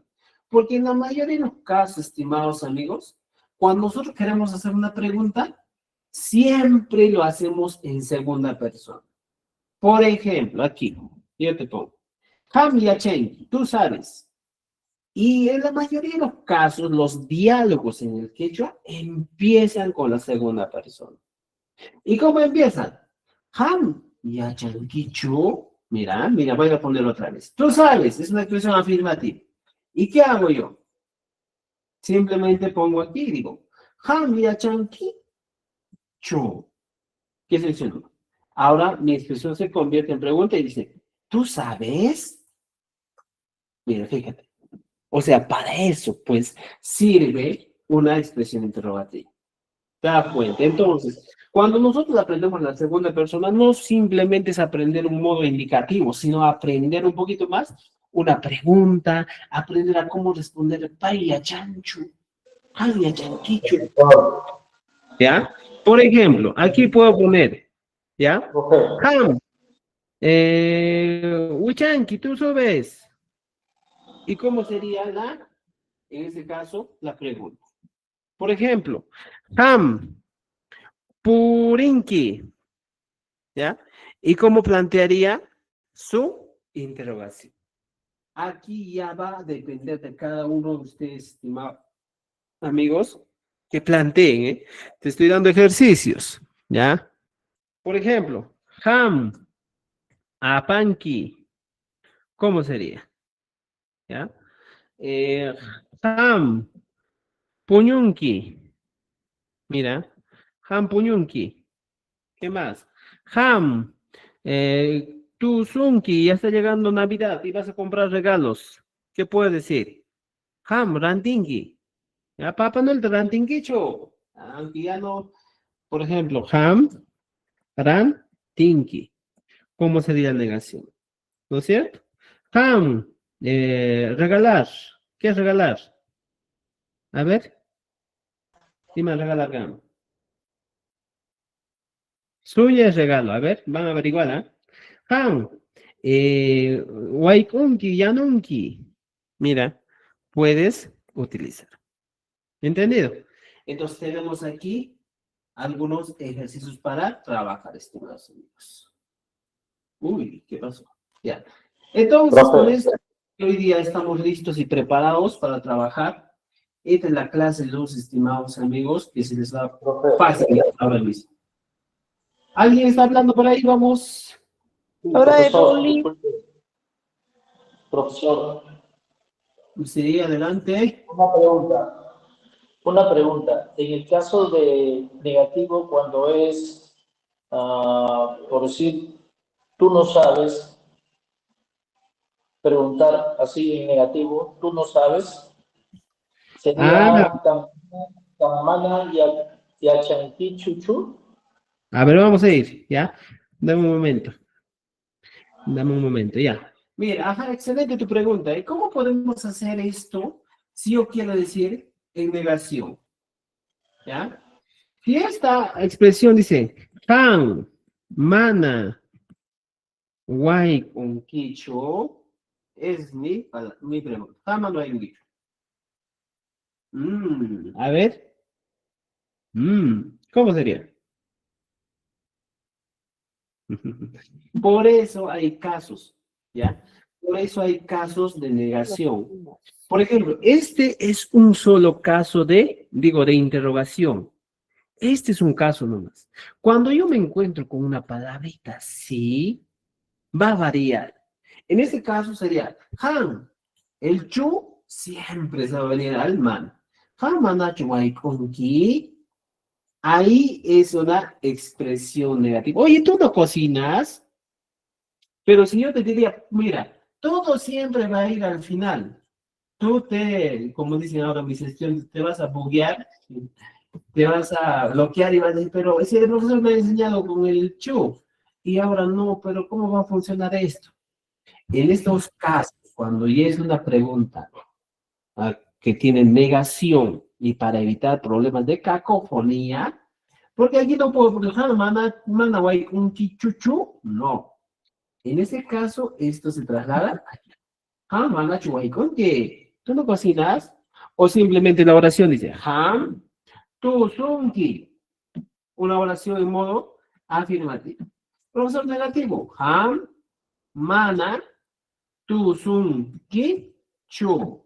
Porque en la mayoría de los casos, estimados amigos, cuando nosotros queremos hacer una pregunta, siempre lo hacemos en segunda persona. Por ejemplo, aquí, yo te pongo, Ham Yachenki, tú sabes. Y en la mayoría de los casos, los diálogos en el quechua empiezan con la segunda persona. ¿Y cómo empiezan? Ham Yachenkichu. Mira, voy a ponerlo otra vez. Tú sabes, es una expresión afirmativa. ¿Y qué hago yo? Simplemente pongo aquí y digo, Ham Yachenkichu. ¿Qué es el nombre? Ahora mi expresión se convierte en pregunta y dice, ¿tú sabes? Mira, fíjate. O sea, para eso, pues, sirve una expresión interrogativa. ¿Te das cuenta? Entonces, cuando nosotros aprendemos la segunda persona, no simplemente es aprender un modo indicativo, sino aprender un poquito más una pregunta, aprender a cómo responder paya chanchu, paya chanquichu. ¿Ya? Por ejemplo, aquí puedo poner, ¿ya? Ham, Huichanqui, tú sabes. ¿Y cómo sería en ese caso, la pregunta? Por ejemplo, Ham, Purinki, ¿ya? ¿Y cómo plantearía su interrogación? Aquí ya va a depender de cada uno de ustedes, estimados amigos, que planteen, ¿eh? Te estoy dando ejercicios, ¿ya? Por ejemplo, Ham, Apanki, ¿cómo sería? ¿Ya? Ham, Puñunki, mira, Ham Puñunki, ¿qué más? Ham, Tuzunki, ya está llegando Navidad y vas a comprar regalos, ¿qué puedes decir? Ham, Rantinki, ya Papá Noel de Rantinkicho, aunque ya no, por ejemplo, Ham, Rantinki, ¿cómo sería la negación? ¿No es cierto? Ham, regalar, ¿qué es regalar? A ver, dime regalar, Ham. Suya es regalo, a ver, van a averiguar, ¿ah? Han, Waikunki, Yanunki. Mira, puedes utilizar. ¿Entendido? Entonces tenemos aquí algunos ejercicios para trabajar, estimados amigos. Uy, ¿qué pasó? Ya. Entonces, con esto, hoy día estamos listos y preparados para trabajar. Esta es la clase 2, estimados amigos, que se les va fácil ahora mismo. ¿Alguien está hablando por ahí? Vamos. Ahora es Profesor, Rolly. disculpe. Profesor, Sí, adelante. una pregunta. En el caso de negativo, cuando es, por decir, tú no sabes, preguntar así en negativo, tú no sabes, sería Kamana Yachanki Chuchu. A ver, vamos a ir, ¿ya? Dame un momento, ya. Mira, ajá, excelente tu pregunta. ¿Y cómo podemos hacer esto si yo quiero decir en negación? ¿Ya? Si esta expresión dice, Pan, Mana, Guay, con Quicho, es mi pregunta. Jama no hay un dicho. A ver. ¿Cómo sería? Por eso hay casos, ¿ya? Por eso hay casos de negación. Por ejemplo, este es un solo caso de interrogación. Este es un caso nomás. Cuando yo me encuentro con una palabrita sí, va a variar. En este caso sería, Han, el chu siempre se va a venir al man. Han manachu waikonki. Ahí es una expresión negativa. Oye, ¿tú no cocinas? Pero si yo te diría, mira, todo siempre va a ir al final. Tú como dicen ahora mis sesiones, te vas a buguear, te vas a bloquear y vas a decir, pero ese profesor me ha enseñado con el chu. Y ahora no, pero ¿cómo va a funcionar esto? En estos casos, cuando ya es una pregunta que tiene negación, Y para evitar problemas de cacofonía, porque aquí no puedo poner mana guay un chichuchu, no. En ese caso, esto se traslada a mana chuay con que tú no cocinas, o simplemente la oración dice ham tu sunki, una oración en modo afirmativo. Profesor negativo, ham mana tu sunki chu.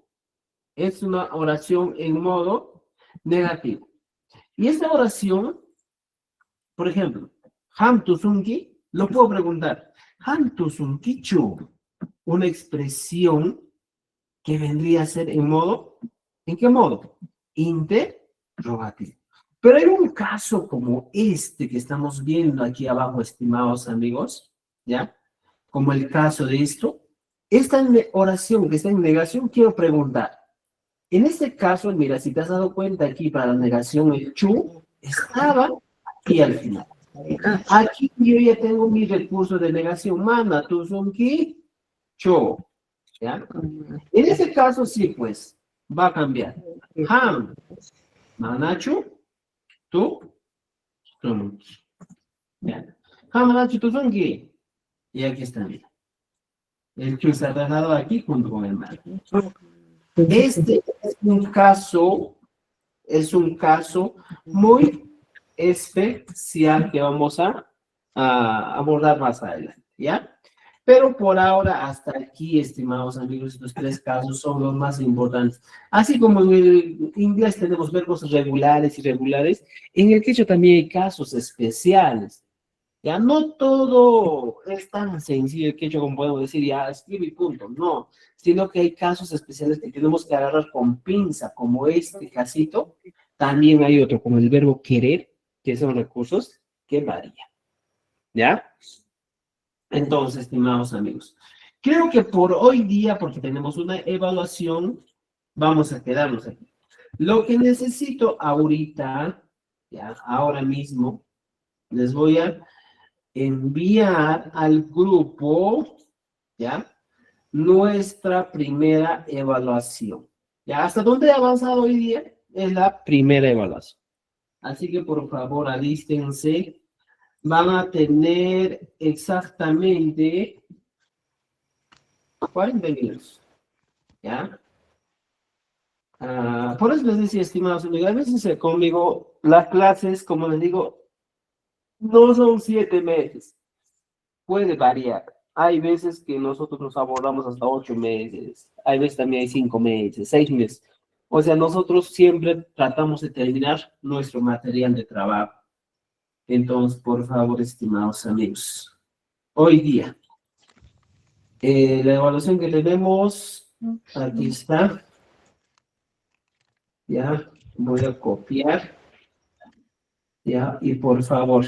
Es una oración en modo negativo. Y esta oración, por ejemplo, ham tu sunki, lo puedo preguntar, ham tu sunki chu, una expresión que vendría a ser en modo, ¿en qué modo? Interrogativo. Pero hay un caso como este que estamos viendo aquí abajo, estimados amigos, ¿ya? Como el caso de esto. Esta oración que está en negación, quiero preguntar. En este caso, mira, si te has dado cuenta aquí para la negación, el chu estaba aquí al final. Aquí yo ya tengo mi recurso de negación. Mana, tu son ki, chu. ¿Ya? En ese caso, sí, pues, va a cambiar. Ham, manachu, tu, son. ¿Ya? Ham, manachu, tu son ki. Y aquí está, mira. El chu se ha trasladado aquí junto con el mana. Este es un caso muy especial que vamos a abordar más adelante, ¿ya? Pero por ahora, hasta aquí, estimados amigos, estos 3 casos son los más importantes. Así como en el inglés tenemos verbos regulares y irregulares, en el quechua también hay casos especiales. Ya no todo es tan sencillo el quechua como podemos decir, ya escribe y punto, no, sino que hay casos especiales que tenemos que agarrar con pinza, como este casito. También hay otro, como el verbo querer, que son recursos que varían, ¿ya? Entonces, estimados amigos, creo que por hoy día, porque tenemos una evaluación, vamos a quedarnos aquí. Lo que necesito ahorita, ya, ahora mismo, les voy a enviar al grupo, ¿ya? Nuestra primera evaluación. ¿Ya? ¿Hasta dónde he avanzado hoy día? Es la primera evaluación. Así que, por favor, alístense. Van a tener exactamente 40 minutos. ¿Ya? Por eso les decía, estimados amigos, a veces conmigo las clases, como les digo, no son 7 meses. Puede variar. Hay veces que nosotros nos abordamos hasta 8 meses. Hay veces también hay 5 meses, 6 meses. O sea, nosotros siempre tratamos de terminar nuestro material de trabajo. Entonces, por favor, estimados amigos, hoy día, la evaluación que tenemos, aquí está. Ya, voy a copiar. Ya, y por favor.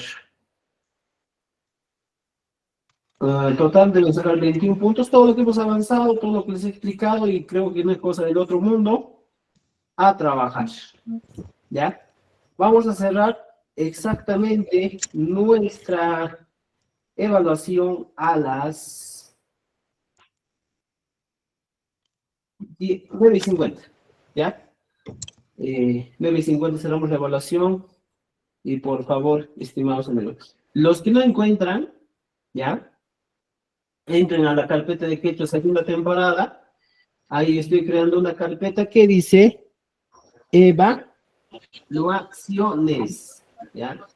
Total deben sacar 21 puntos, todo lo que hemos avanzado, todo lo que les he explicado, y creo que no es cosa del otro mundo, a trabajar. ¿Ya? Vamos a cerrar exactamente nuestra evaluación a las 9:50. ¿Ya? 9:50 cerramos la evaluación. Y por favor, estimados amigos, los que no encuentran, ¿ya? Entren a la carpeta de quechua segunda temporada. Ahí estoy creando una carpeta que dice evaluaciones, ¿ya?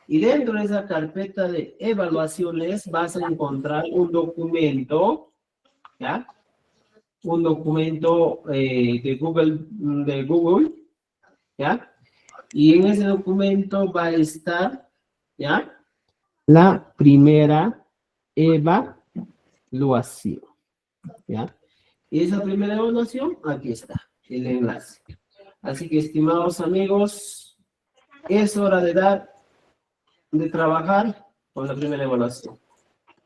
Y dentro de esa carpeta de evaluaciones vas a encontrar un documento, ¿ya? Un documento de Google, ¿ya? Y en ese documento va a estar, ¿ya? La primera evaluación, ¿ya? Y esa primera evaluación, aquí está, el enlace. Así que, estimados amigos, es hora de trabajar con la primera evaluación,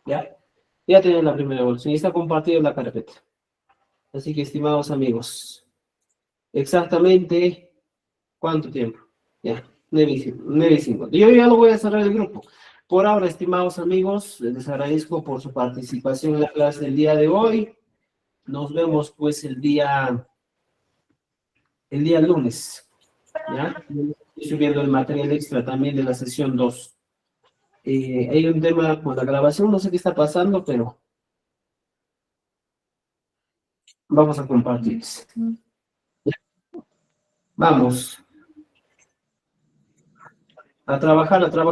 ¿ya? Ya tienen la primera evaluación y está compartida en la carpeta. Así que, estimados amigos, exactamente, ¿cuánto tiempo? Ya, 9:50. Yo ya lo voy a cerrar el grupo. Por ahora, estimados amigos, les agradezco por su participación en la clase del día de hoy. Nos vemos pues el día el día lunes. ¿Ya? Estoy subiendo el material extra también de la sesión 2. Hay un tema con la grabación, no sé qué está pasando, pero vamos a compartir. Vamos a trabajar,